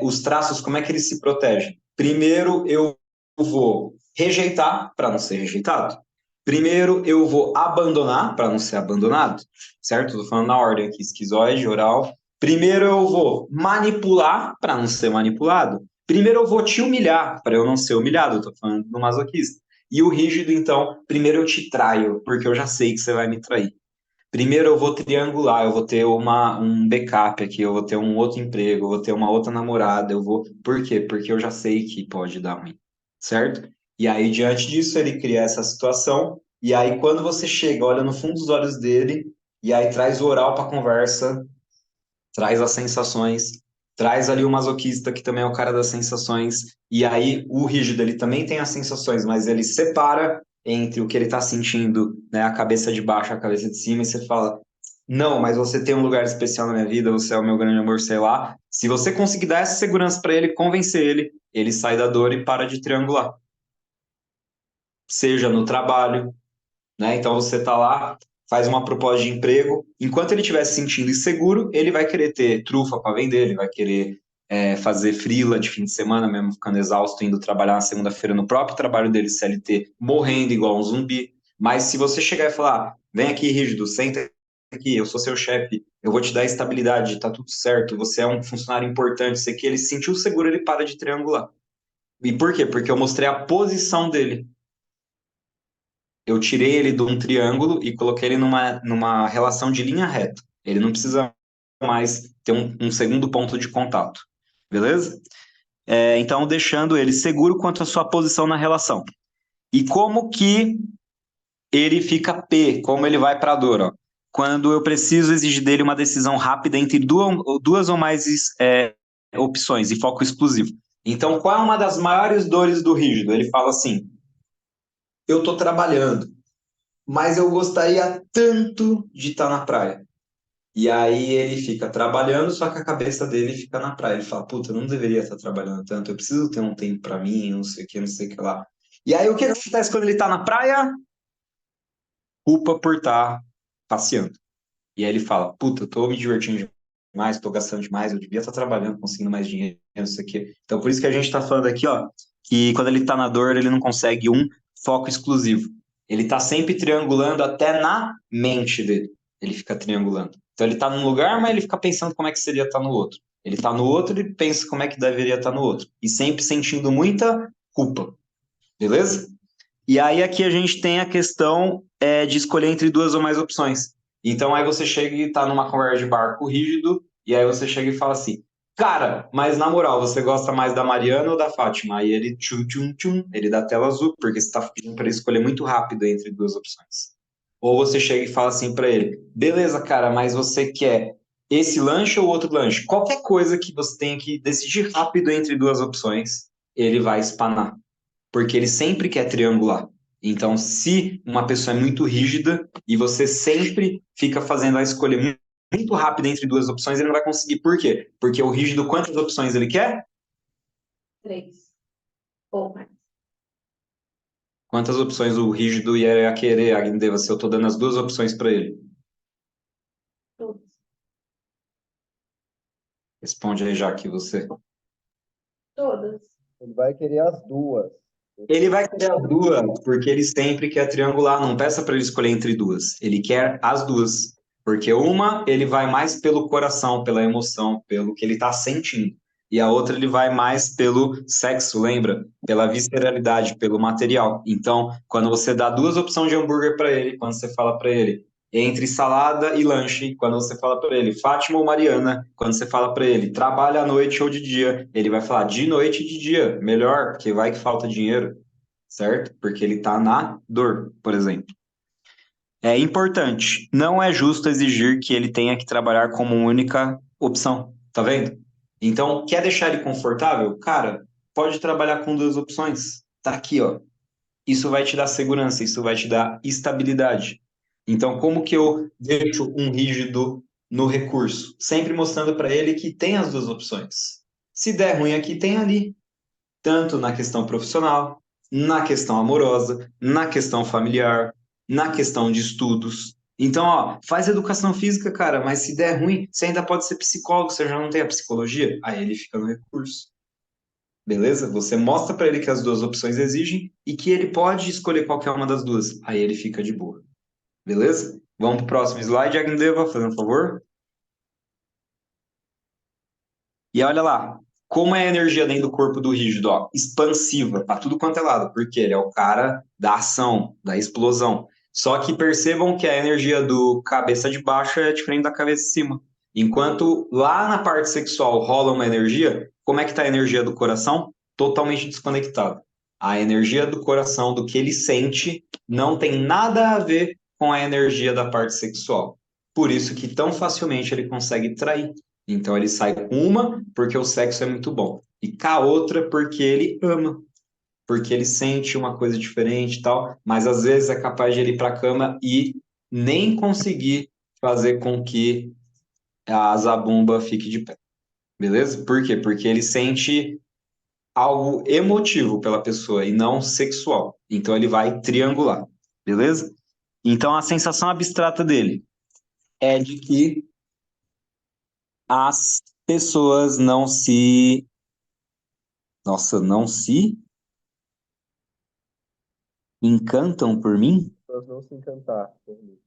os traços, como é que eles se protegem? Primeiro, eu vou rejeitar para não ser rejeitado. Primeiro, eu vou abandonar para não ser abandonado, certo? Estou falando na ordem aqui, esquizoide, oral. Primeiro, eu vou manipular para não ser manipulado. Primeiro, eu vou te humilhar para eu não ser humilhado. Estou falando do masoquista. E o rígido, então, primeiro eu te traio, porque eu já sei que você vai me trair. Primeiro eu vou triangular, eu vou ter um backup aqui, eu vou ter um outro emprego, eu vou ter uma outra namorada, eu vou. Por quê? Porque eu já sei que pode dar ruim, certo? E aí, diante disso, ele cria essa situação, e aí, quando você chega, olha no fundo dos olhos dele, e aí traz o oral para a conversa, traz as sensações, traz ali o masoquista, que também é o cara das sensações, e aí o rígido, ele também tem as sensações, mas ele separa entre o que ele está sentindo, né, a cabeça de baixo, a cabeça de cima, e você fala, não, mas você tem um lugar especial na minha vida, você é o meu grande amor, sei lá. Se você conseguir dar essa segurança para ele, convencer ele, ele sai da dor e para de triangular. Seja no trabalho, né? Então você está lá, faz uma proposta de emprego, enquanto ele estiver se sentindo inseguro, ele vai querer ter trufa para vender, ele vai querer fazer freela de fim de semana, mesmo ficando exausto, indo trabalhar na segunda-feira no próprio trabalho dele, CLT, morrendo igual um zumbi. Mas se você chegar e falar, vem aqui, rígido, senta aqui, eu sou seu chefe, eu vou te dar estabilidade, tá tudo certo, você é um funcionário importante, sei que ele se sentiu seguro, ele para de triangular. E por quê? Porque eu mostrei a posição dele. Eu tirei ele de um triângulo e coloquei ele numa relação de linha reta. Ele não precisa mais ter um segundo ponto de contato. Beleza? Então, deixando ele seguro quanto à sua posição na relação. E como que ele fica P, como ele vai para a dor, ó. Quando eu preciso exigir dele uma decisão rápida entre duas ou mais opções e foco exclusivo. Então, qual é uma das maiores dores do rígido? Ele fala assim, eu estou trabalhando, mas eu gostaria tanto de estar na praia. E aí ele fica trabalhando, só que a cabeça dele fica na praia. Ele fala, puta, eu não deveria estar trabalhando tanto, eu preciso ter um tempo para mim, não sei o que, não sei o que lá. E aí o que acontece quando ele está na praia? Culpa por estar passeando. E aí ele fala, puta, eu tô me divertindo demais, estou gastando demais, eu devia estar trabalhando, conseguindo mais dinheiro, não sei o quê. Então, por isso que a gente está falando aqui, ó, que quando ele está na dor, ele não consegue um foco exclusivo. Ele está sempre triangulando até na mente dele. Ele fica triangulando. Então, ele está num lugar, mas ele fica pensando como é que seria estar no outro. Ele está no outro e pensa como é que deveria estar no outro. E sempre sentindo muita culpa. Beleza? E aí aqui a gente tem a questão de escolher entre duas ou mais opções. Então aí você chega e tá numa conversa de barco rígido, e aí você chega e fala assim, cara, mas na moral, você gosta mais da Mariana ou da Fátima? Aí ele tchum, tchum, tchum, ele dá tela azul, porque você tá pedindo para ele escolher muito rápido entre duas opções. Ou você chega e fala assim para ele, beleza, cara, mas você quer esse lanche ou outro lanche? Qualquer coisa que você tenha que decidir rápido entre duas opções, ele vai espanar porque ele sempre quer triangular. Então, se uma pessoa é muito rígida e você sempre fica fazendo a escolha muito rápida entre duas opções, ele não vai conseguir. Por quê? Porque o rígido, quantas opções ele quer? 3. Ou mais. Quantas opções o rígido ia querer, Agndeva, se eu estou dando as duas opções para ele? Todas. Responde aí, Jaque, você. Todas. Ele vai querer as duas. Ele vai querer as duas, porque ele sempre quer triangular. Não peça para ele escolher entre duas. Ele quer as duas. Porque uma, ele vai mais pelo coração, pela emoção, pelo que ele está sentindo. E a outra, ele vai mais pelo sexo, lembra? Pela visceralidade, pelo material. Então, quando você dá duas opções de hambúrguer para ele, quando você fala para ele entre salada e lanche, quando você fala para ele Fátima ou Mariana, quando você fala para ele trabalha à noite ou de dia, ele vai falar de noite e de dia, melhor, porque vai que falta dinheiro, certo? Porque ele está na dor, por exemplo. É importante, não é justo exigir que ele tenha que trabalhar como única opção, tá vendo? Então, quer deixar ele confortável? Cara, pode trabalhar com duas opções. Tá aqui, ó. Isso vai te dar segurança, isso vai te dar estabilidade. Então, como que eu deixo um rígido no recurso? Sempre mostrando para ele que tem as duas opções. Se der ruim aqui, tem ali. Tanto na questão profissional, na questão amorosa, na questão familiar, na questão de estudos. Então, ó, faz educação física, cara, mas se der ruim, você ainda pode ser psicólogo, você já não tem a psicologia? Aí ele fica no recurso. Beleza? Você mostra para ele que as duas opções exigem e que ele pode escolher qualquer uma das duas. Aí ele fica de boa. Beleza? Vamos para o próximo slide, Agndeva, fazendo um favor. E olha lá, como é a energia dentro do corpo do rígido, ó, expansiva, para tudo quanto é lado, porque ele é o cara da ação, da explosão. Só que percebam que a energia do cabeça de baixo é diferente da cabeça de cima. Enquanto lá na parte sexual rola uma energia, como é que está a energia do coração? Totalmente desconectada. A energia do coração, do que ele sente, não tem nada a ver com a energia da parte sexual. Por isso que tão facilmente ele consegue trair. Então ele sai com uma porque o sexo é muito bom e com a outra porque ele ama, porque ele sente uma coisa diferente e tal, mas às vezes é capaz de ele ir para a cama e nem conseguir fazer com que a zabumba fique de pé. Beleza? Por quê? Porque ele sente algo emotivo pela pessoa e não sexual. Então ele vai triangular. Beleza? Então a sensação abstrata dele é de que as pessoas não se encantam por mim? Nós não se encantar por mim.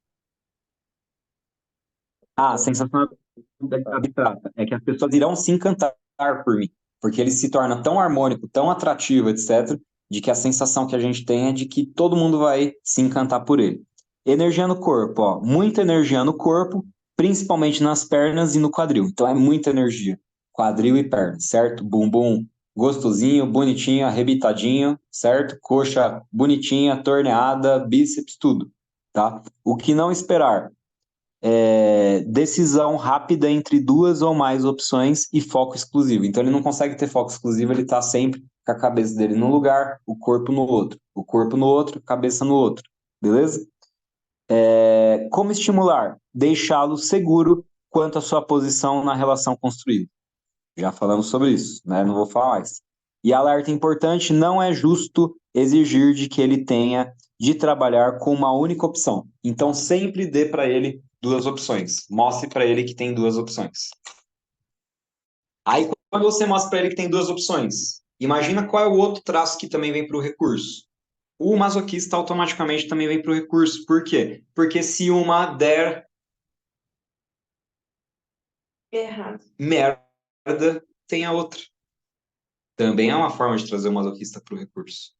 Ah, a sensação abstrata é que as pessoas irão se encantar por mim, porque ele se torna tão harmônico, tão atrativo, etc., de que a sensação que a gente tem é de que todo mundo vai se encantar por ele. Energia no corpo, ó, muita energia no corpo, principalmente nas pernas e no quadril. Então é muita energia, quadril e perna, certo? Bumbum gostosinho, bonitinho, arrebitadinho, certo? Coxa bonitinha, torneada, bíceps, tudo, tá? O que não esperar? Decisão rápida entre duas ou mais opções e foco exclusivo. Então ele não consegue ter foco exclusivo, ele está sempre com a cabeça dele num lugar, o corpo no outro, o corpo no outro, cabeça no outro, beleza? Como estimular? Deixá-lo seguro quanto à sua posição na relação construída. Já falamos sobre isso, né? Não vou falar mais. E alerta importante, não é justo exigir de que ele tenha de trabalhar com uma única opção. Então sempre dê para ele duas opções. Mostre para ele que tem duas opções. Aí, quando você mostra para ele que tem duas opções, imagina qual é o outro traço que também vem para o recurso. O masoquista automaticamente também vem para o recurso. Por quê? Porque se uma der Errado. merda, tem a outra. Também é uma forma de trazer o masoquista para o recurso.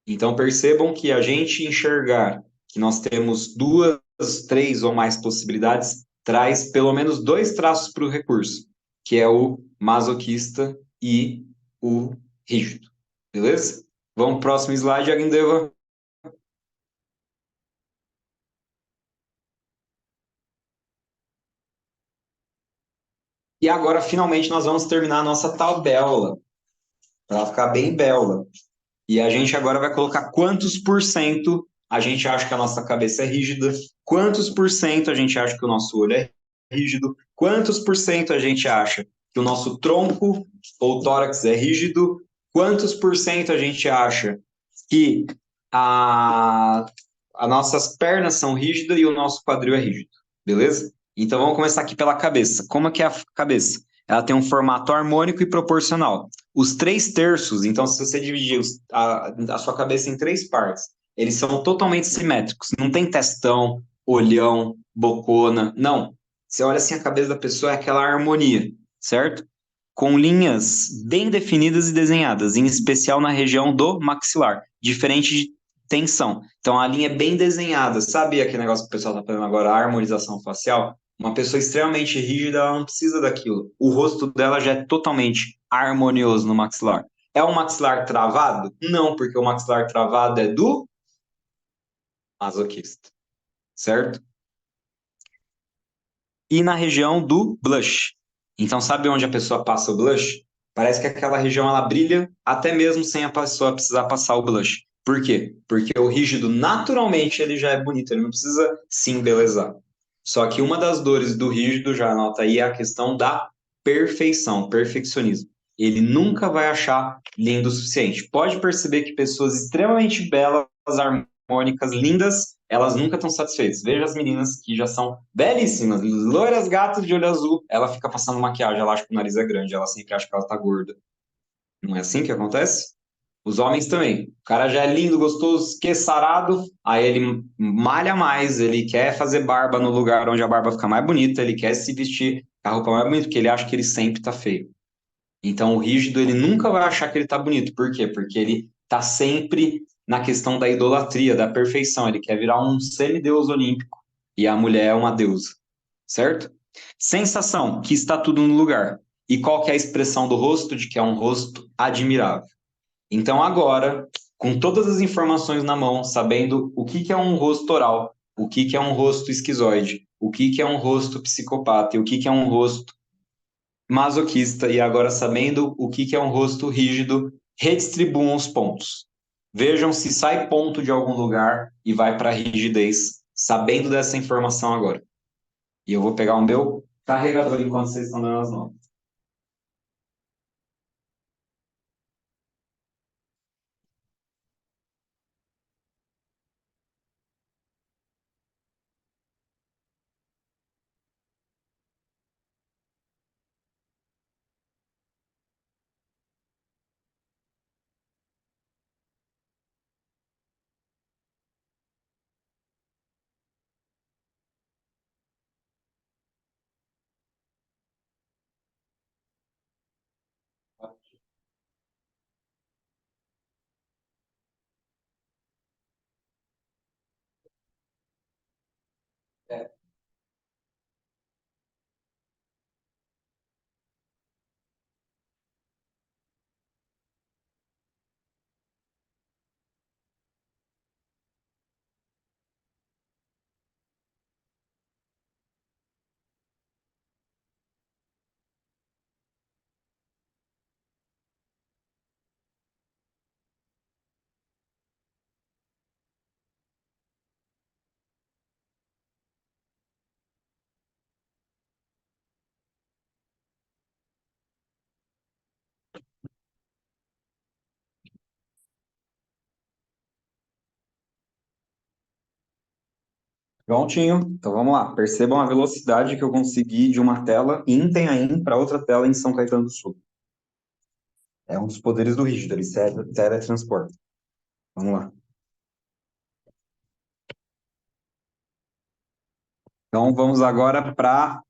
Então percebam que a gente enxergar que nós temos duas, três ou mais possibilidades traz pelo menos dois traços para o recurso, que é o masoquista e o rígido. Beleza? Vamos pro próximo slide, Agindeva. E agora, finalmente, nós vamos terminar a nossa tabela, para ficar bem bela. E a gente agora vai colocar quantos por cento a gente acha que a nossa cabeça é rígida, quantos por cento a gente acha que o nosso olho é rígido, quantos por cento a gente acha que o nosso tronco ou tórax é rígido, quantos por cento a gente acha que a, as nossas pernas são rígidas e o nosso quadril é rígido, beleza? Então vamos começar aqui pela cabeça. Como é que é a cabeça? Ela tem um formato harmônico e proporcional. Os três terços, então, se você dividir a sua cabeça em três partes, eles são totalmente simétricos. Não tem testão, olhão, bocona. Não. Você olha assim, a cabeça da pessoa é aquela harmonia, certo? Com linhas bem definidas e desenhadas, em especial na região do maxilar, diferente de tensão. Então, a linha é bem desenhada. Sabe aquele negócio que o pessoal está fazendo agora, a harmonização facial? Uma pessoa extremamente rígida, ela não precisa daquilo. O rosto dela já é totalmente harmonioso no maxilar. É um maxilar travado? Não, porque o maxilar travado é do masoquista, certo? E na região do blush. Então, sabe onde a pessoa passa o blush? Parece que aquela região ela brilha até mesmo sem a pessoa precisar passar o blush. Por quê? Porque o rígido, naturalmente, ele já é bonito, ele não precisa se embelezar. Só que uma das dores do rígido, já anota aí, é a questão da perfeição, perfeccionismo. Ele nunca vai achar lindo o suficiente. Pode perceber que pessoas extremamente belas, harmônicas, lindas, elas nunca estão satisfeitas. Veja as meninas que já são belíssimas, loiras gatas de olho azul, ela fica passando maquiagem, ela acha que o nariz é grande, ela sempre acha que ela tá gorda. Não é assim que acontece? Os homens também. O cara já é lindo, gostoso, que sarado, aí ele malha mais, ele quer fazer barba no lugar onde a barba fica mais bonita, ele quer se vestir com a roupa mais bonita, porque ele acha que ele sempre tá feio. Então, o rígido, ele nunca vai achar que ele tá bonito. Por quê? Porque ele tá sempre na questão da idolatria, da perfeição. Ele quer virar um semideus olímpico e a mulher é uma deusa, certo? Sensação, que está tudo no lugar. E qual que é a expressão do rosto? De que é um rosto admirável. Então, agora, com todas as informações na mão, sabendo o que que é um rosto oral, o que que é um rosto esquizoide, o que que é um rosto psicopata e o que que é um rosto masoquista e agora sabendo o que que é um rosto rígido, redistribuam os pontos. Vejam se sai ponto de algum lugar e vai para a rigidez, sabendo dessa informação agora. E eu vou pegar o meu carregador enquanto vocês estão dando as notas. Prontinho. Então vamos lá. Percebam a velocidade que eu consegui de uma tela em Itanhaém para outra tela em São Caetano do Sul. É um dos poderes do rígido, ele teletransporta. Vamos lá. Então vamos agora para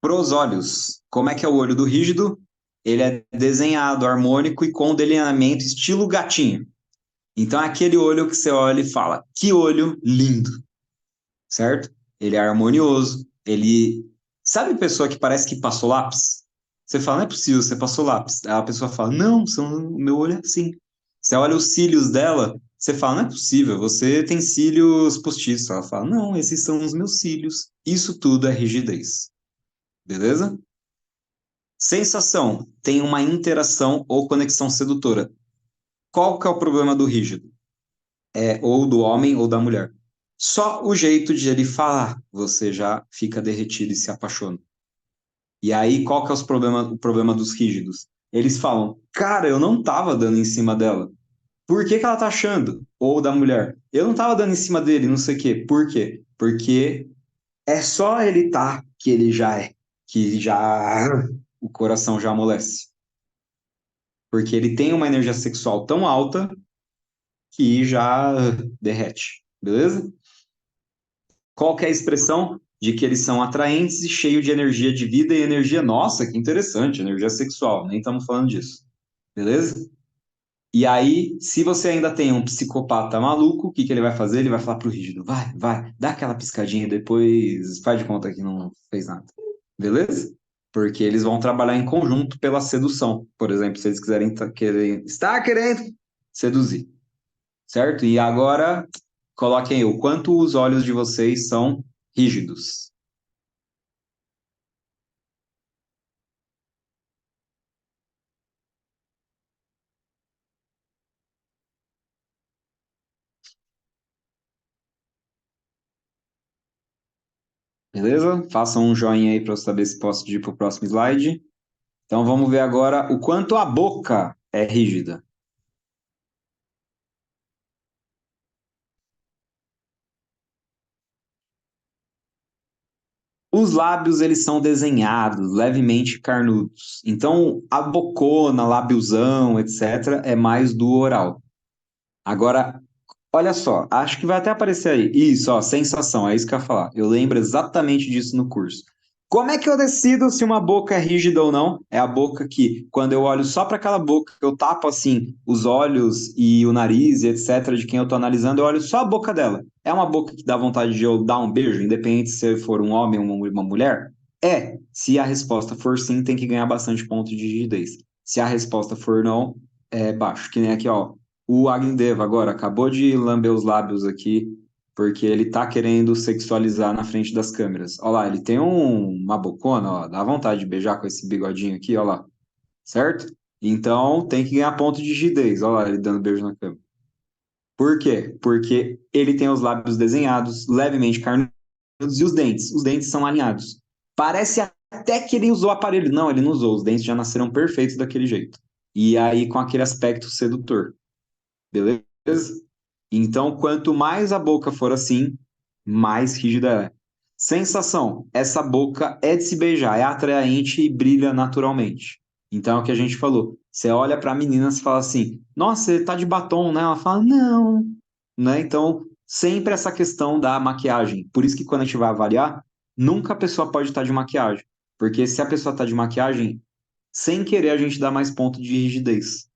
os olhos. Como é que é o olho do rígido? Ele é desenhado, harmônico e com delineamento estilo gatinho. Então é aquele olho que você olha e fala, que olho lindo, certo? Ele é harmonioso, ele... Sabe pessoa que parece que passou lápis? Você fala, não é possível, você passou lápis. Aí a pessoa fala, não, o meu olho é assim. Você olha os cílios dela, você fala, não é possível, você tem cílios postiços. Ela fala, não, esses são os meus cílios. Isso tudo é rigidez, beleza? Sensação, tem uma interação ou conexão sedutora. Qual que é o problema do rígido? É ou do homem ou da mulher. Só o jeito de ele falar, você já fica derretido e se apaixona. E aí, qual que é o problema dos rígidos? Eles falam, cara, eu não tava dando em cima dela. Por que que ela tá achando? Ou da mulher, eu não tava dando em cima dele, não sei o quê. Por quê? Porque é só ele tá que ele já é, que já o coração já amolece. Porque ele tem uma energia sexual tão alta que já derrete, beleza? Qual que é a expressão de que eles são atraentes e cheios de energia de vida e energia, nossa, que interessante, energia sexual, nem estamos falando disso, beleza? E aí, se você ainda tem um psicopata maluco, o que que ele vai fazer? Ele vai falar pro rígido, vai, dá aquela piscadinha, depois faz de conta que não fez nada, beleza? Porque eles vão trabalhar em conjunto pela sedução, por exemplo, se eles quiserem estar querendo seduzir, certo? E agora, coloquem aí, o quanto os olhos de vocês são rígidos. Beleza? Façam um joinha aí para eu saber se posso ir para o próximo slide. Então vamos ver agora o quanto a boca é rígida. Os lábios, eles são desenhados, levemente carnudos. Então, a bocona, lábiozão, etc., é mais do oral. Agora, olha só, acho que vai até aparecer aí. Isso, ó, sensação, é isso que eu ia falar. Eu lembro exatamente disso no curso. Como é que eu decido se uma boca é rígida ou não? É a boca que, quando eu olho só para aquela boca, eu tapo assim os olhos e o nariz e etc. de quem eu tô analisando, eu olho só a boca dela. É uma boca que dá vontade de eu dar um beijo, independente se for um homem ou uma mulher? É. Se a resposta for sim, tem que ganhar bastante ponto de rigidez. Se a resposta for não, é baixo. Que nem aqui, ó. O Agnideva agora acabou de lamber os lábios aqui, porque ele tá querendo sexualizar na frente das câmeras. Olha lá, ele tem uma bocona, ó, dá vontade de beijar com esse bigodinho aqui, olha lá, certo? Então tem que ganhar ponto de rigidez, olha lá, ele dando beijo na câmera. Por quê? Porque ele tem os lábios desenhados, levemente carnudos, e os dentes são alinhados. Parece até que ele usou o aparelho. Não, ele não usou, os dentes já nasceram perfeitos daquele jeito. E aí com aquele aspecto sedutor. Beleza? Então, quanto mais a boca for assim, mais rígida é. Sensação: essa boca é de se beijar, é atraente e brilha naturalmente. Então, é o que a gente falou. Você olha para a menina e fala assim: nossa, você tá de batom, né? Ela fala: não. Né? Então, sempre essa questão da maquiagem. Por isso que quando a gente vai avaliar, nunca a pessoa pode estar de maquiagem. Porque se a pessoa está de maquiagem, sem querer a gente dá mais ponto de rigidez.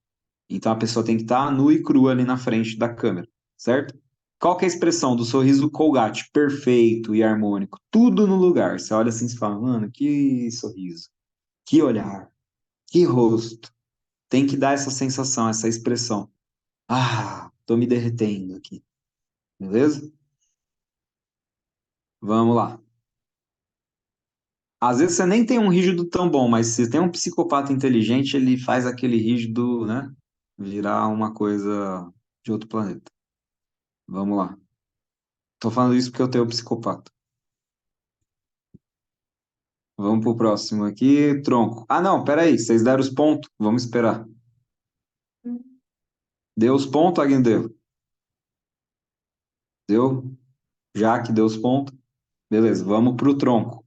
Então a pessoa tem que estar nua e crua ali na frente da câmera, certo? Qual que é a expressão do sorriso Colgate? Perfeito e harmônico, tudo no lugar. Você olha assim e fala, mano, que sorriso, que olhar, que rosto. Tem que dar essa sensação, essa expressão. Ah, tô me derretendo aqui, beleza? Vamos lá. Às vezes você nem tem um rígido tão bom, mas se tem um psicopata inteligente, ele faz aquele rígido, né, virar uma coisa de outro planeta. Vamos lá. Tô falando isso porque eu tenho psicopata. Vamos pro próximo aqui, tronco. Ah, não, peraí, vocês deram os pontos, vamos esperar. Deu os pontos, Aguinaldo? Deu? Já que deu os pontos. Beleza, vamos pro tronco.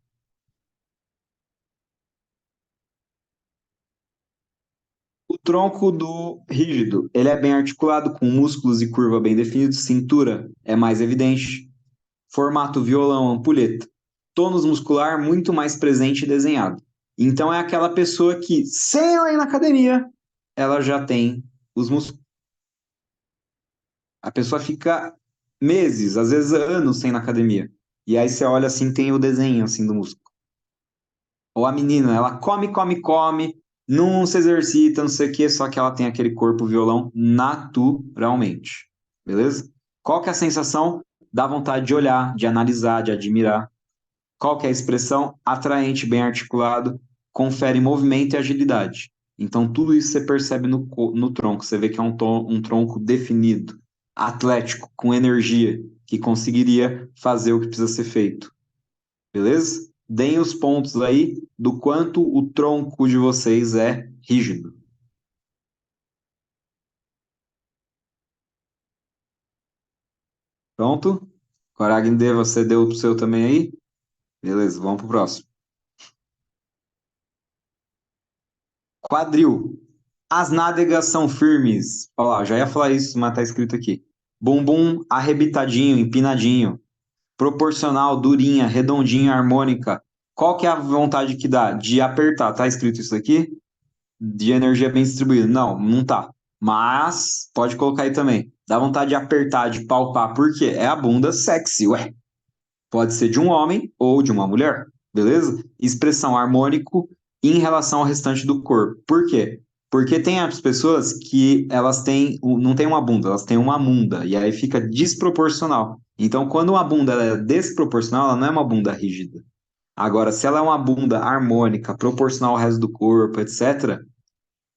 O tronco do rígido, ele é bem articulado, com músculos e curva bem definidos, cintura é mais evidente, formato violão, ampulheta, tônus muscular muito mais presente e desenhado. Então é aquela pessoa que, sem ela ir na academia, ela já tem os músculos. A pessoa fica meses, às vezes anos sem ir na academia. E aí você olha assim, tem o desenho assim do músculo. Ou a menina, ela come, come, come, não se exercita, não sei o quê, só que ela tem aquele corpo violão naturalmente. Beleza? Qual que é a sensação? Dá vontade de olhar, de analisar, de admirar. Qual que é a expressão? Atraente, bem articulado, confere movimento e agilidade. Então, tudo isso você percebe no tronco. Você vê que é um tronco definido, atlético, com energia, que conseguiria fazer o que precisa ser feito. Beleza? Deem os pontos aí do quanto o tronco de vocês é rígido. Pronto? Coragem, você deu o seu também aí? Beleza, vamos pro próximo. Quadril. As nádegas são firmes. Olha lá, já ia falar isso, mas tá escrito aqui. Bumbum arrebitadinho, empinadinho. Proporcional, durinha, redondinha, harmônica. Qual que é a vontade que dá? De apertar. Tá escrito isso aqui? De energia bem distribuída. Não, não tá. Mas pode colocar aí também. Dá vontade de apertar, de palpar. Por quê? É a bunda sexy, ué. Pode ser de um homem ou de uma mulher, beleza? Expressão harmônico em relação ao restante do corpo. Por quê? Porque tem as pessoas que elas têm, não têm uma bunda, elas têm uma munda, e aí fica desproporcional. Então, quando uma bunda ela é desproporcional, ela não é uma bunda rígida. Agora, se ela é uma bunda harmônica, proporcional ao resto do corpo, etc.,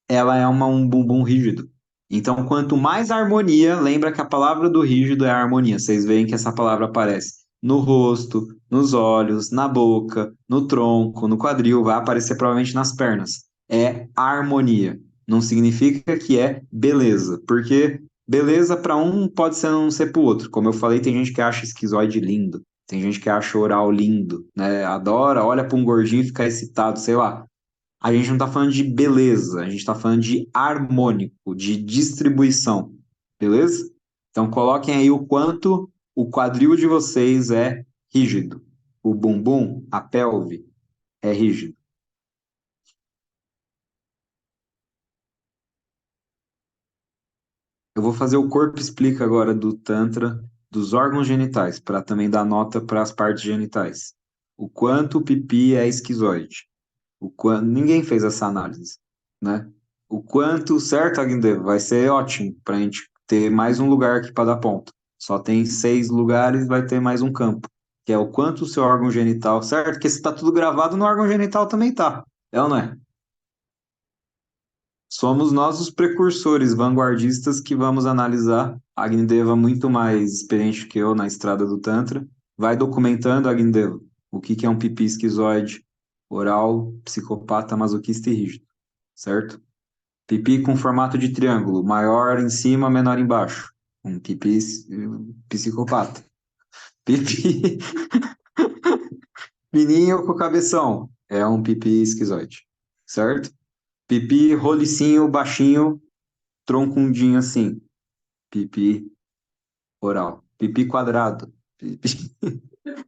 ela é um bumbum rígido. Então, quanto mais harmonia, lembra que a palavra do rígido é harmonia. Vocês veem que essa palavra aparece no rosto, nos olhos, na boca, no tronco, no quadril, vai aparecer provavelmente nas pernas. É harmonia. Não significa que é beleza, porque beleza para um pode ser não ser para o outro. Como eu falei, tem gente que acha esquizoide lindo, tem gente que acha oral lindo, né? Adora, olha para um gordinho e fica excitado, sei lá. A gente não está falando de beleza, a gente está falando de harmônico, de distribuição, beleza? Então coloquem aí o quanto o quadril de vocês é rígido. O bumbum, a pelve, é rígido. Eu vou fazer o corpo explica agora do Tantra dos órgãos genitais, para também dar nota para as partes genitais. O quanto o pipi é esquizoide. Ninguém fez essa análise, né? O quanto, certo, Agndê, vai ser ótimo para a gente ter mais um lugar aqui para dar ponto. Só tem 6 lugares, vai ter mais um campo, que é o quanto o seu órgão genital, certo? Porque se está tudo gravado, no órgão genital também tá. É ou não é? Somos nós os precursores, vanguardistas, que vamos analisar. A Agndeva, muito mais experiente que eu na estrada do Tantra, vai documentando, Agndeva, o que que é um pipi esquizoide, oral, psicopata, masoquista e rígido, certo? Pipi com formato de triângulo, maior em cima, menor embaixo. Um pipi psicopata. Pipi fininho com cabeção, é um pipi esquizoide, certo? Pipi rolicinho, baixinho, troncundinho assim. Pipi oral. Pipi quadrado. Pipi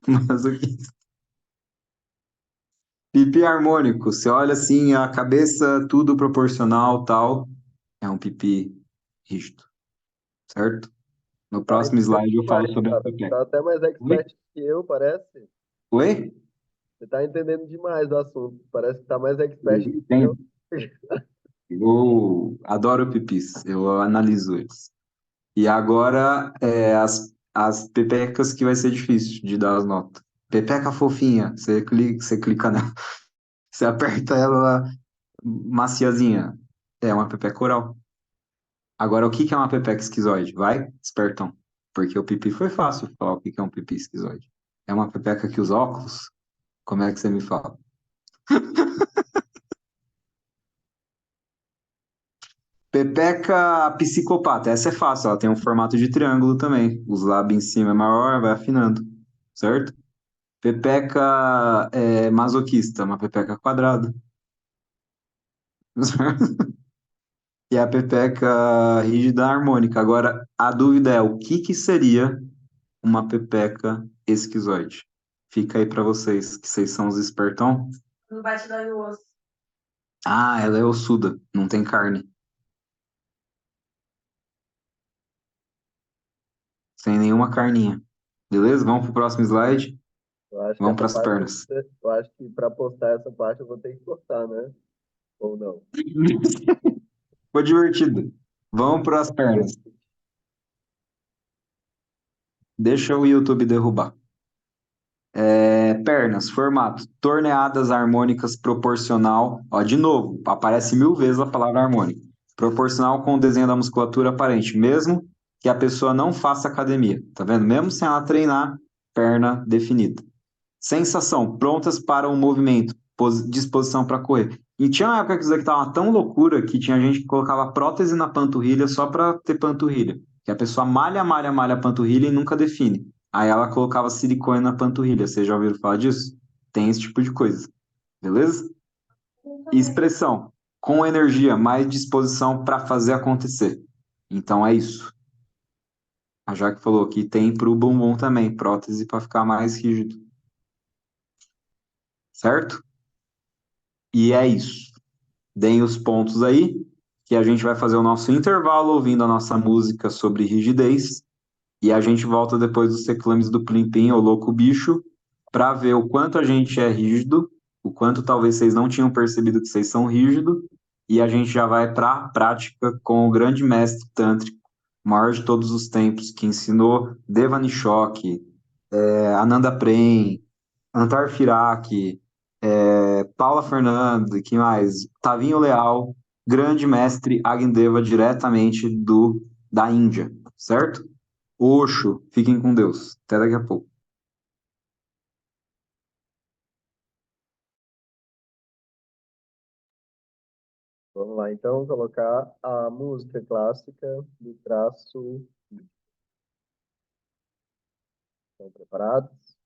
masoquista. Pipi harmônico. Você olha assim, a cabeça, tudo proporcional, tal. É um pipi rígido, certo? No Tá próximo entendendo slide eu falo demais, sobre a cara. pepeca. Tá até mais Oi? expert que eu, parece. Oi? Você tá entendendo demais do assunto. Parece que tá mais expert que eu. Entendo. Eu adoro pipis. Eu analiso eles. E agora, as pepecas que vai ser difícil de dar as notas. Pepeca fofinha, você clica nela, você aperta ela lá, maciazinha. É uma pepeca oral. Agora, o que que é uma pepeca esquizoide? Vai, espertão. Porque o pipi foi fácil falar o que que é um pipi esquizoide. É uma pepeca que usa óculos? Como é que você me fala? Pepeca psicopata, essa é fácil, ela tem um formato de triângulo também. Os lábios em cima é maior, vai afinando. certo? Pepeca masoquista, uma pepeca quadrada. E a pepeca rígida harmônica. Agora, a dúvida é o que que seria uma pepeca esquizoide? Fica aí para vocês, que vocês são os espertão. Não vai te dar no osso. Ah, ela é ossuda, não tem carne. Sem nenhuma carninha. Beleza? Vamos pro próximo slide. Eu acho que Vamos essa para as parte, pernas. eu acho que para postar essa parte eu vou ter que cortar, né? Ou não? Foi divertido. Vamos para as pernas. Deixa o YouTube derrubar. Pernas, formato, torneadas harmônicas proporcional. Ó, de novo, aparece 1000 vezes a palavra harmônica. Proporcional com o desenho da musculatura aparente, mesmo que a pessoa não faça academia. Tá vendo? Mesmo sem ela treinar, perna definida. Sensação, prontas para o movimento, disposição para correr. E tinha uma época que isso aqui tava tão loucura que tinha gente que colocava prótese na panturrilha só para ter panturrilha. Que a pessoa malha, malha, malha a panturrilha e nunca define. Aí ela colocava silicone na panturrilha. Vocês já ouviram falar disso? Tem esse tipo de coisa. Beleza? Expressão, com energia, mais disposição para fazer acontecer. Então é isso. A Jaque falou que tem para o bumbum também, prótese para ficar mais rígido. Certo? E é isso. Deem os pontos aí, que a gente vai fazer o nosso intervalo ouvindo a nossa música sobre rigidez. E a gente volta depois dos reclames do Plim Plim, ou Louco Bicho, para ver o quanto a gente é rígido, o quanto talvez vocês não tinham percebido que vocês são rígidos. E a gente já vai para a prática com o grande mestre tântrico, maior de todos os tempos, que ensinou Devani Shock, Ananda Prem, Antar Firak, Paula Fernanda, que mais? Tavinho Leal, grande mestre Agndeva diretamente da Índia, certo? Osho, fiquem com Deus. Até daqui a pouco. Vamos lá, então, colocar a música clássica do traço. Estão preparados?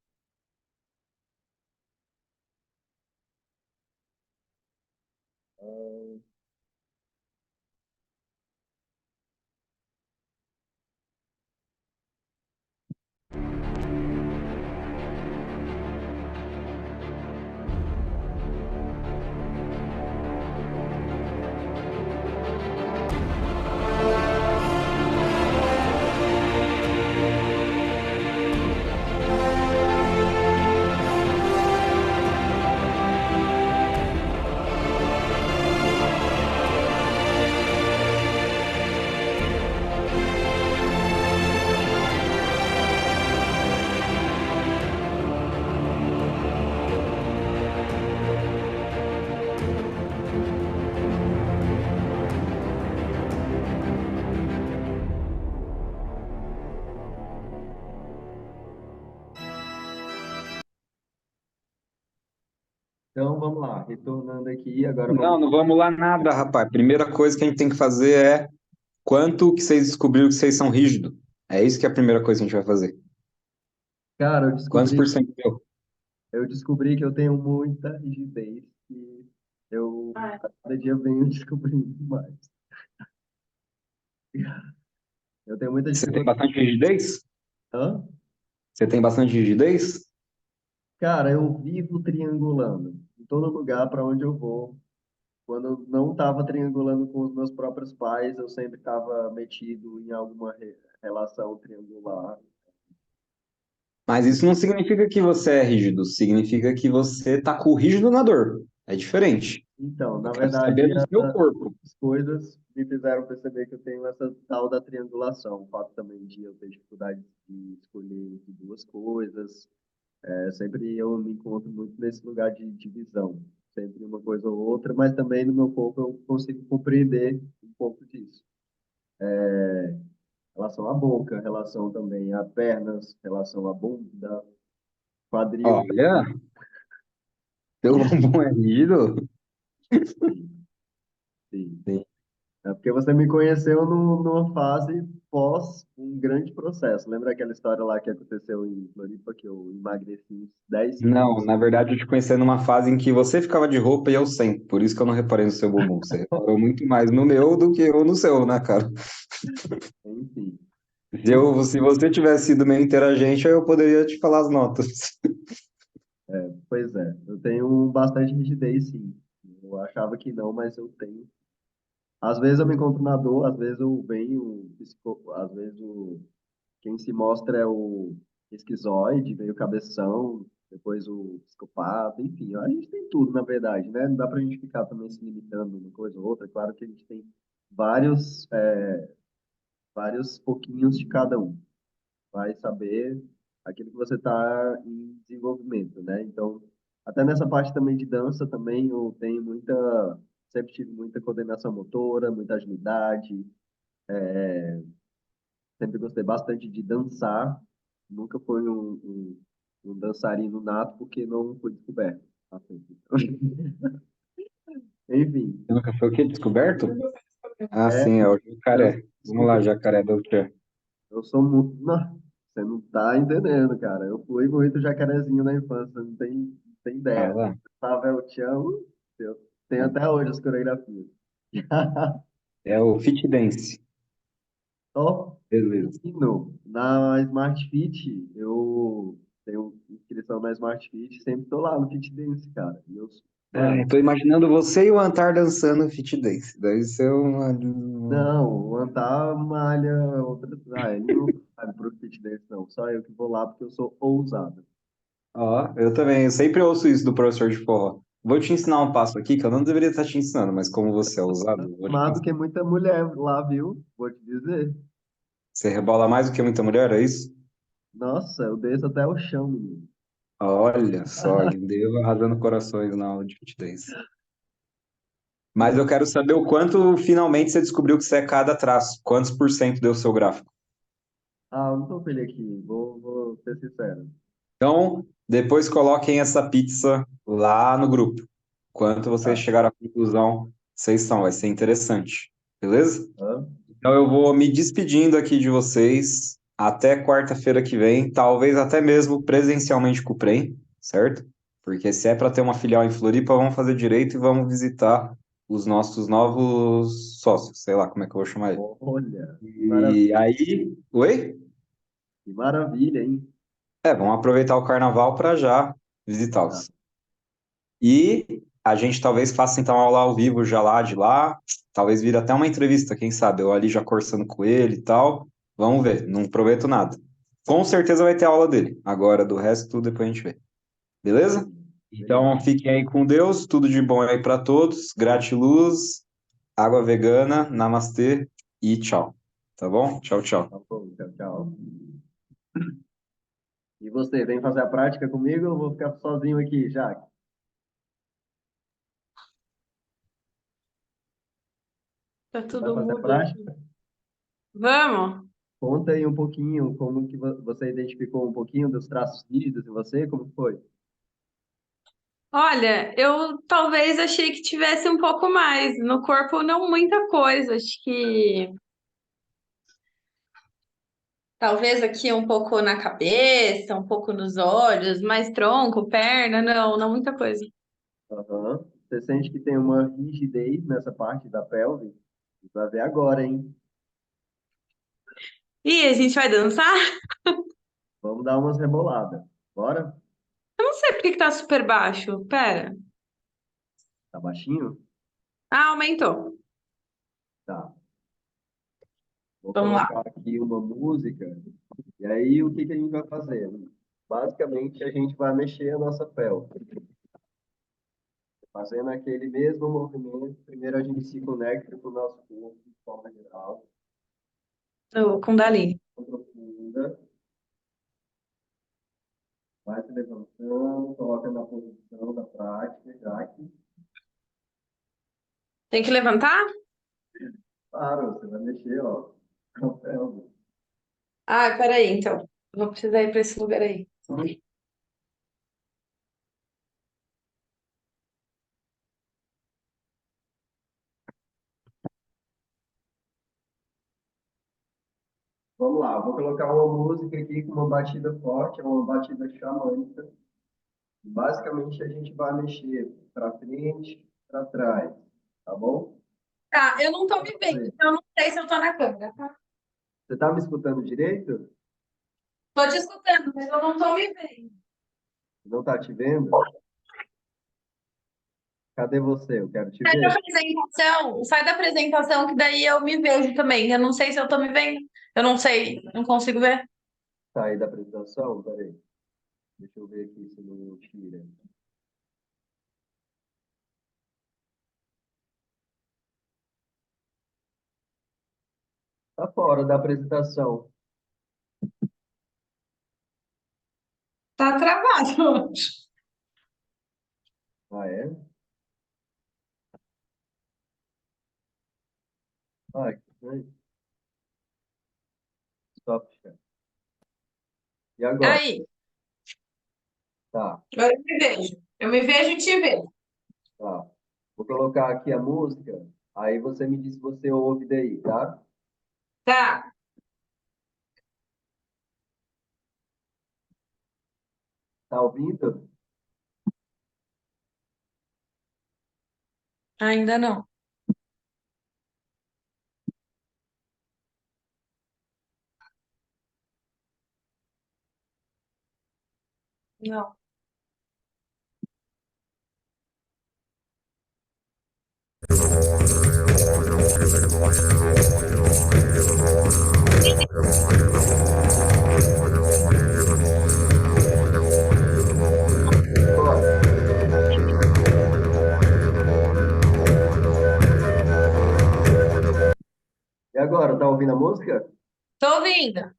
Então, vamos lá, retornando aqui, agora Não, vamos. não vamos lá nada, rapaz. Primeira coisa que a gente tem que fazer é quanto que vocês descobriram que vocês são rígidos. É isso que é a primeira coisa que a gente vai fazer. Cara, Quantos por cento deu? eu descobri que eu tenho muita rigidez e eu a cada dia venho descobrindo mais. Eu tenho muita Você tem dificuldade. bastante rigidez? Hã? Você tem bastante rigidez? Cara, eu vivo triangulando em todo lugar para onde eu vou. Quando eu não estava triangulando com os meus próprios pais, eu sempre estava metido em alguma relação triangular. Mas isso não significa que você é rígido, significa que você tá com o rígido na dor. É diferente. Então, Eu na quero saber verdade, do seu corpo. as coisas me fizeram perceber que eu tenho essa tal da triangulação. O fato também de eu ter dificuldade de escolher entre duas coisas. Sempre eu me encontro muito nesse lugar de divisão. Sempre uma coisa ou outra, mas também no meu corpo eu consigo compreender um pouco disso. Relação à boca, relação também a pernas, relação à bunda, quadril. Olha, seu bumbum é rígido. Sim. Sim. É porque você me conheceu numa fase pós um grande processo. Lembra aquela história lá que aconteceu em Floripa, que eu emagreci uns 10 Não, quilos? na verdade eu te conheci numa fase em que você ficava de roupa e eu sem. Por isso que eu não reparei no seu bumbum. Você reparou muito mais no meu do que eu no seu, né, cara? Enfim. Se você tivesse sido meio interagente, aí eu poderia te falar as notas. Pois é, eu tenho bastante rigidez, sim. Eu achava que não, mas eu tenho. Às vezes eu me encontro na dor, às vezes eu venho, às vezes quem se mostra é o esquizoide, meio cabeção, depois o psicopata, enfim, a gente tem tudo, na verdade, né? Não dá pra gente ficar também se limitando uma coisa ou outra. Claro que a gente tem vários, vários pouquinhos de cada um. Vai saber aquilo que você está em desenvolvimento, né? Então, até nessa parte também de dança também eu tenho sempre tive muita coordenação motora, muita agilidade, sempre gostei bastante de dançar, nunca fui um dançarino nato porque não fui descoberto. Assim. Enfim, Você nunca foi o quê? Descoberto? Ah, é, sim, é o eu, jacaré. Vamos lá, jacaré do quê? eu sou muito. Não, você não tá entendendo, cara. Eu fui muito jacarezinho na infância, não tem Ah, ideia. lá. Pavel Tchau, eu tenho até hoje as coreografias. É o Fit Dance. Só Beleza. na Smart Fit, eu tenho inscrição na Smart Fit, sempre tô lá no Fit Dance, cara. E eu, Ah, mano, eu tô imaginando você e o Antar dançando Fit Dance. Deve ser uma. não, o Antar malha outras. Ah, ele não sabe pro Fit Dance, não. Só eu que vou lá porque eu sou ousado. Ó, eu também. Eu sempre ouço isso do professor de forró. Vou te ensinar um passo aqui que eu não deveria estar te ensinando, mas como você é ousado, eu vou te Amado que ensinar. muita mulher lá, viu? Vou te dizer. Você rebola mais do que muita mulher, é isso? Nossa, eu desço até o chão, menino. Olha só, Deus arrasando corações na aula de Fit Dance. Mas eu quero saber o quanto finalmente você descobriu que você é cada traço. Quantos por cento deu o seu gráfico? Ah, eu não tô com ele aqui, vou ser sincero. Então, depois coloquem essa pizza lá no grupo. Quanto vocês Tá. chegaram à conclusão, vocês são, vai ser interessante. Beleza? Hã? Então eu vou me despedindo aqui de vocês até quarta-feira que vem, talvez até mesmo presencialmente com o Prem, certo? Porque se é para ter uma filial em Floripa, vamos fazer direito e vamos visitar os nossos novos sócios, sei lá como é que eu vou chamar ele. Olha, E aí, oi? que maravilha, hein? Vamos aproveitar o carnaval para já Tá. visitá-los. E a gente talvez faça então aula ao vivo já lá de lá, talvez vire até uma entrevista, quem sabe, eu ali já conversando com ele e tal. Vamos ver, não prometo nada. Com certeza vai ter aula dele. Agora, do resto, depois a gente vê. Beleza? Então, Legal. fiquem aí com Deus, tudo de bom aí para todos. Gratiluz, água vegana, namastê e tchau. Tá bom? Tchau, tchau. Tá bom, tchau, tchau. E você, vem fazer a prática comigo ou eu vou ficar sozinho aqui, já? Tá Você vai tudo fazer a mudo aqui. prática? Vamos? Conta aí um pouquinho como que você identificou um pouquinho dos traços rígidos em você, como foi? Olha, eu talvez achei que tivesse um pouco mais. No corpo, não muita coisa. Acho que talvez aqui um pouco na cabeça, um pouco nos olhos, mais tronco, perna, não muita coisa. Aham. Você sente que tem uma rigidez nessa parte da pelve? Vai ver agora, hein? E a gente vai dançar? Vamos dar umas reboladas. Bora? Eu não sei por que que tá super baixo. Pera. Tá baixinho? Ah, aumentou. Tá. Vou Vamos lá. colocar aqui uma música. E aí, o que que a gente vai fazer? Basicamente, a gente vai mexer a nossa pelve. Fazendo aquele mesmo movimento. Primeiro, a gente se conecta com o nosso corpo de forma geral. O Kundalini. Profunda. Vai se levantando. Coloca na posição da prática, já aqui. Tem que levantar? Claro, você vai mexer, ó, com a pelve. Ah, peraí, então. Vou precisar ir para esse lugar aí. Vamos lá, vou colocar uma música aqui com uma batida forte, uma batida xamânica. Basicamente, a gente vai mexer para frente, para trás, tá bom? Tá, eu não tô me vendo, Você então eu não sei se eu tô na câmera, tá? está me escutando direito? Tô te escutando, mas eu não tô me vendo. Não está te vendo? Cadê você? Eu quero te Sai da ver. apresentação, sai da apresentação, que daí eu me vejo também. Eu não sei se eu tô me vendo. Eu não sei, não consigo ver. Sair da apresentação? Peraí. Deixa eu ver aqui se não tira. Tá fora da apresentação. Tá travado. Ah, é? Ah, que estranho. Stop, chat. E agora? Aí, Tá, agora eu me vejo. Eu me vejo e te vejo. tá. Vou colocar aqui a música, aí você me diz se você ouve daí, tá? Tá, Tá ouvindo? ainda não. Não. Agora. E agora, tá ouvindo a música? Tô ouvindo.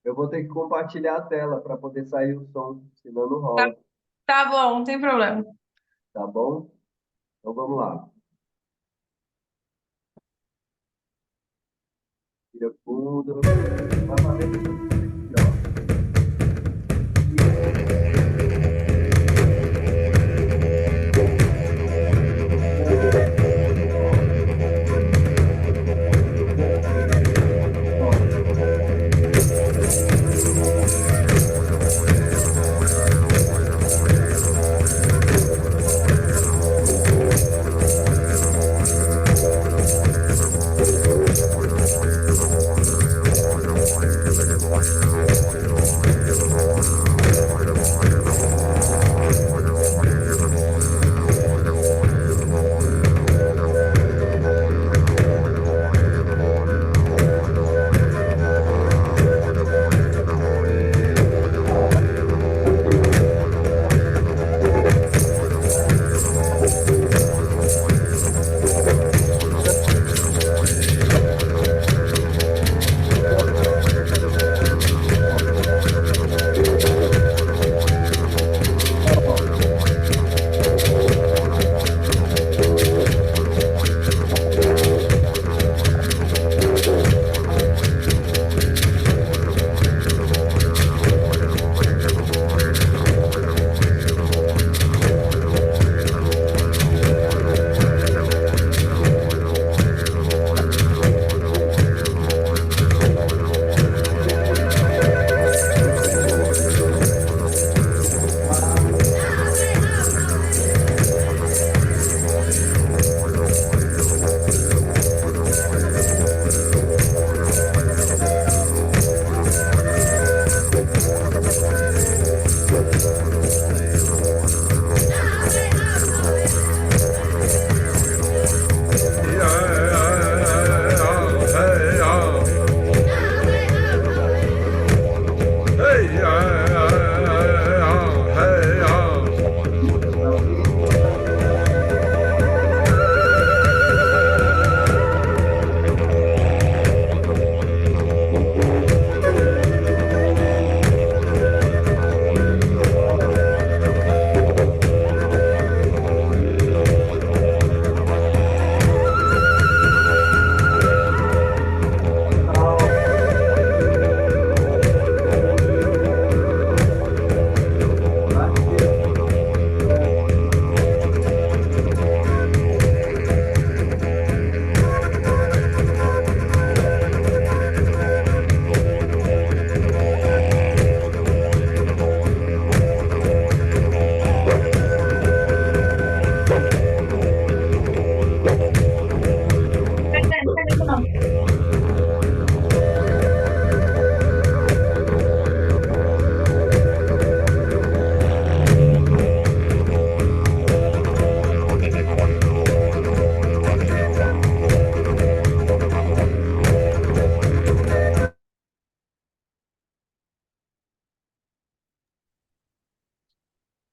Eu vou ter que compartilhar a tela para poder sair o som, senão não Tá, rola, tá bom, não tem problema. tá bom? Então vamos lá. Tira fundo. Vai fazer aqui, ó.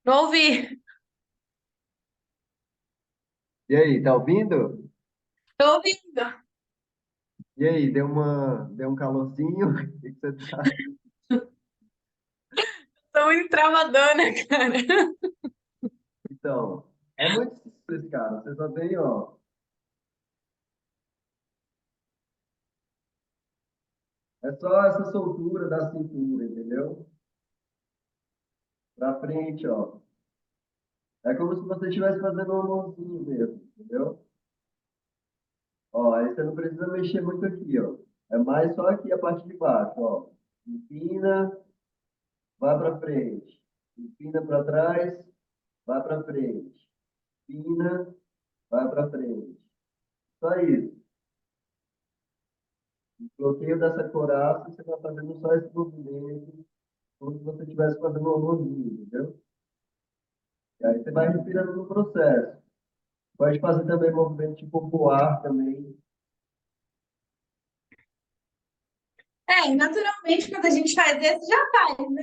Não ouvi. E aí, tá ouvindo? Tô ouvindo. E aí, deu um calorzinho? O que que você tá? Tô muito travadona, cara. Então, é muito simples, cara. Você só tem, ó, é só essa soltura da cintura, entendeu? Pra frente, ó. É como se você estivesse fazendo um mãozinho mesmo, entendeu? Ó, aí você não precisa mexer muito aqui, ó. É mais só aqui a parte de baixo, ó. Empina, vai pra frente. Empina para trás, vai pra frente. Empina, vai pra frente. Só isso. O bloqueio dessa coraça, você vai fazendo só esse movimento, como se você estivesse fazendo um mãozinho, entendeu? E aí você vai respirando no processo. Pode fazer também movimento tipo voar também. É, naturalmente, quando a gente faz esse, já faz, né?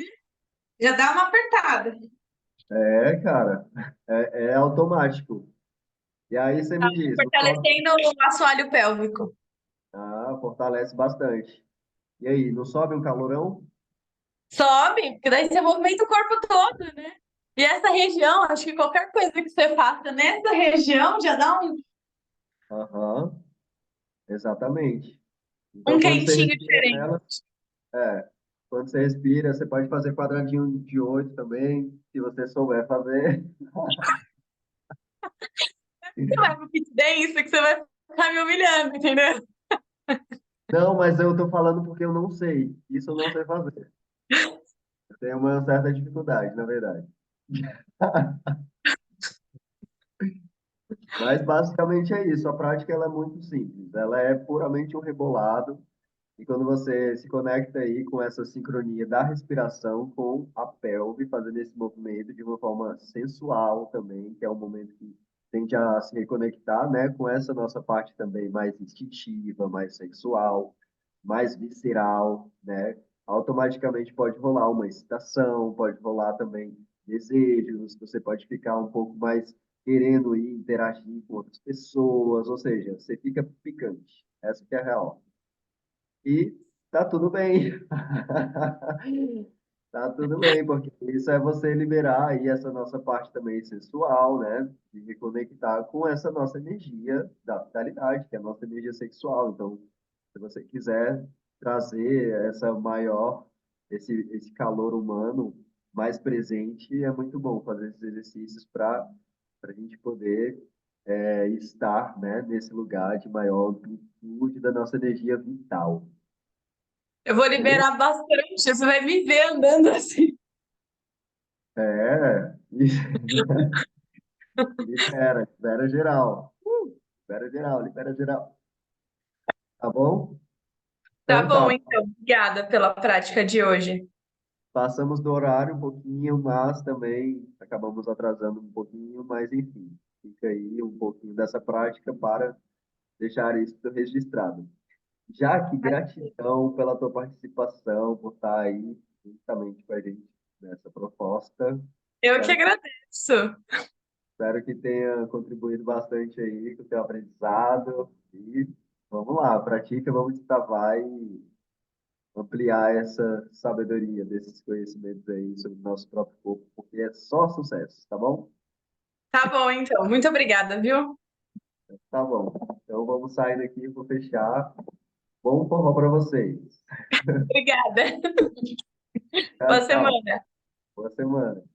Já dá uma apertada. É, cara, é automático. E aí você me diz, não sobe? Fortalecendo o assoalho pélvico. Ah, fortalece bastante. E aí, não sobe um calorão? Sobe, porque daí você movimenta o corpo todo, né? E essa região, acho que qualquer coisa que você faça nessa região já dá Aham, exatamente. um Então, quando você quentinho respira diferente. nela, é, quando você respira, você pode fazer quadradinho de 8 também, se você souber fazer. Você vai pro pit dance que você vai ficar me humilhando, entendeu? Não, mas eu tô falando porque eu não sei. Isso eu não sei fazer. Eu tenho uma certa dificuldade, na verdade. Mas basicamente é isso. A prática ela é muito simples. Ela é puramente um rebolado. E quando você se conecta aí com essa sincronia da respiração com a pelve, fazendo esse movimento de uma forma sensual também, que é um momento que tende a se reconectar, né, com essa nossa parte também mais instintiva, mais sexual, mais visceral, né? Automaticamente pode rolar uma excitação, pode rolar também desejos, você pode ficar um pouco mais querendo ir interagir com outras pessoas, ou seja, você fica picante. Essa que é a real. E tá tudo bem. Tá tudo bem, porque isso é você liberar aí essa nossa parte também sensual, né? De reconectar com essa nossa energia da vitalidade, que é a nossa energia sexual. Então, se você quiser trazer esse calor humano mais presente, é muito bom fazer esses exercícios para a gente poder estar, né, nesse lugar de maior amplitude da nossa energia vital. Eu vou Beleza? liberar bastante, você vai me ver andando assim. É, libera geral. Libera geral, libera geral. Tá bom? Tá Então bom, tá, então. Obrigada pela prática de hoje. passamos do horário um pouquinho, mas também acabamos atrasando um pouquinho, mas enfim, fica aí um pouquinho dessa prática para deixar isso registrado. Jaque, gratidão pela tua participação, por estar aí justamente com a gente nessa proposta. Eu que Espero agradeço. Espero que tenha contribuído bastante aí com o teu aprendizado. E vamos lá, pratica, vamos vai ampliar essa sabedoria desses conhecimentos aí sobre o nosso próprio corpo, porque é só sucesso, tá bom? Tá bom, então. Muito obrigada, viu? Tá bom. Então vamos sair daqui, vou fechar. Bom forró para vocês. Obrigada. Tchau, Boa tchau. semana. Boa semana.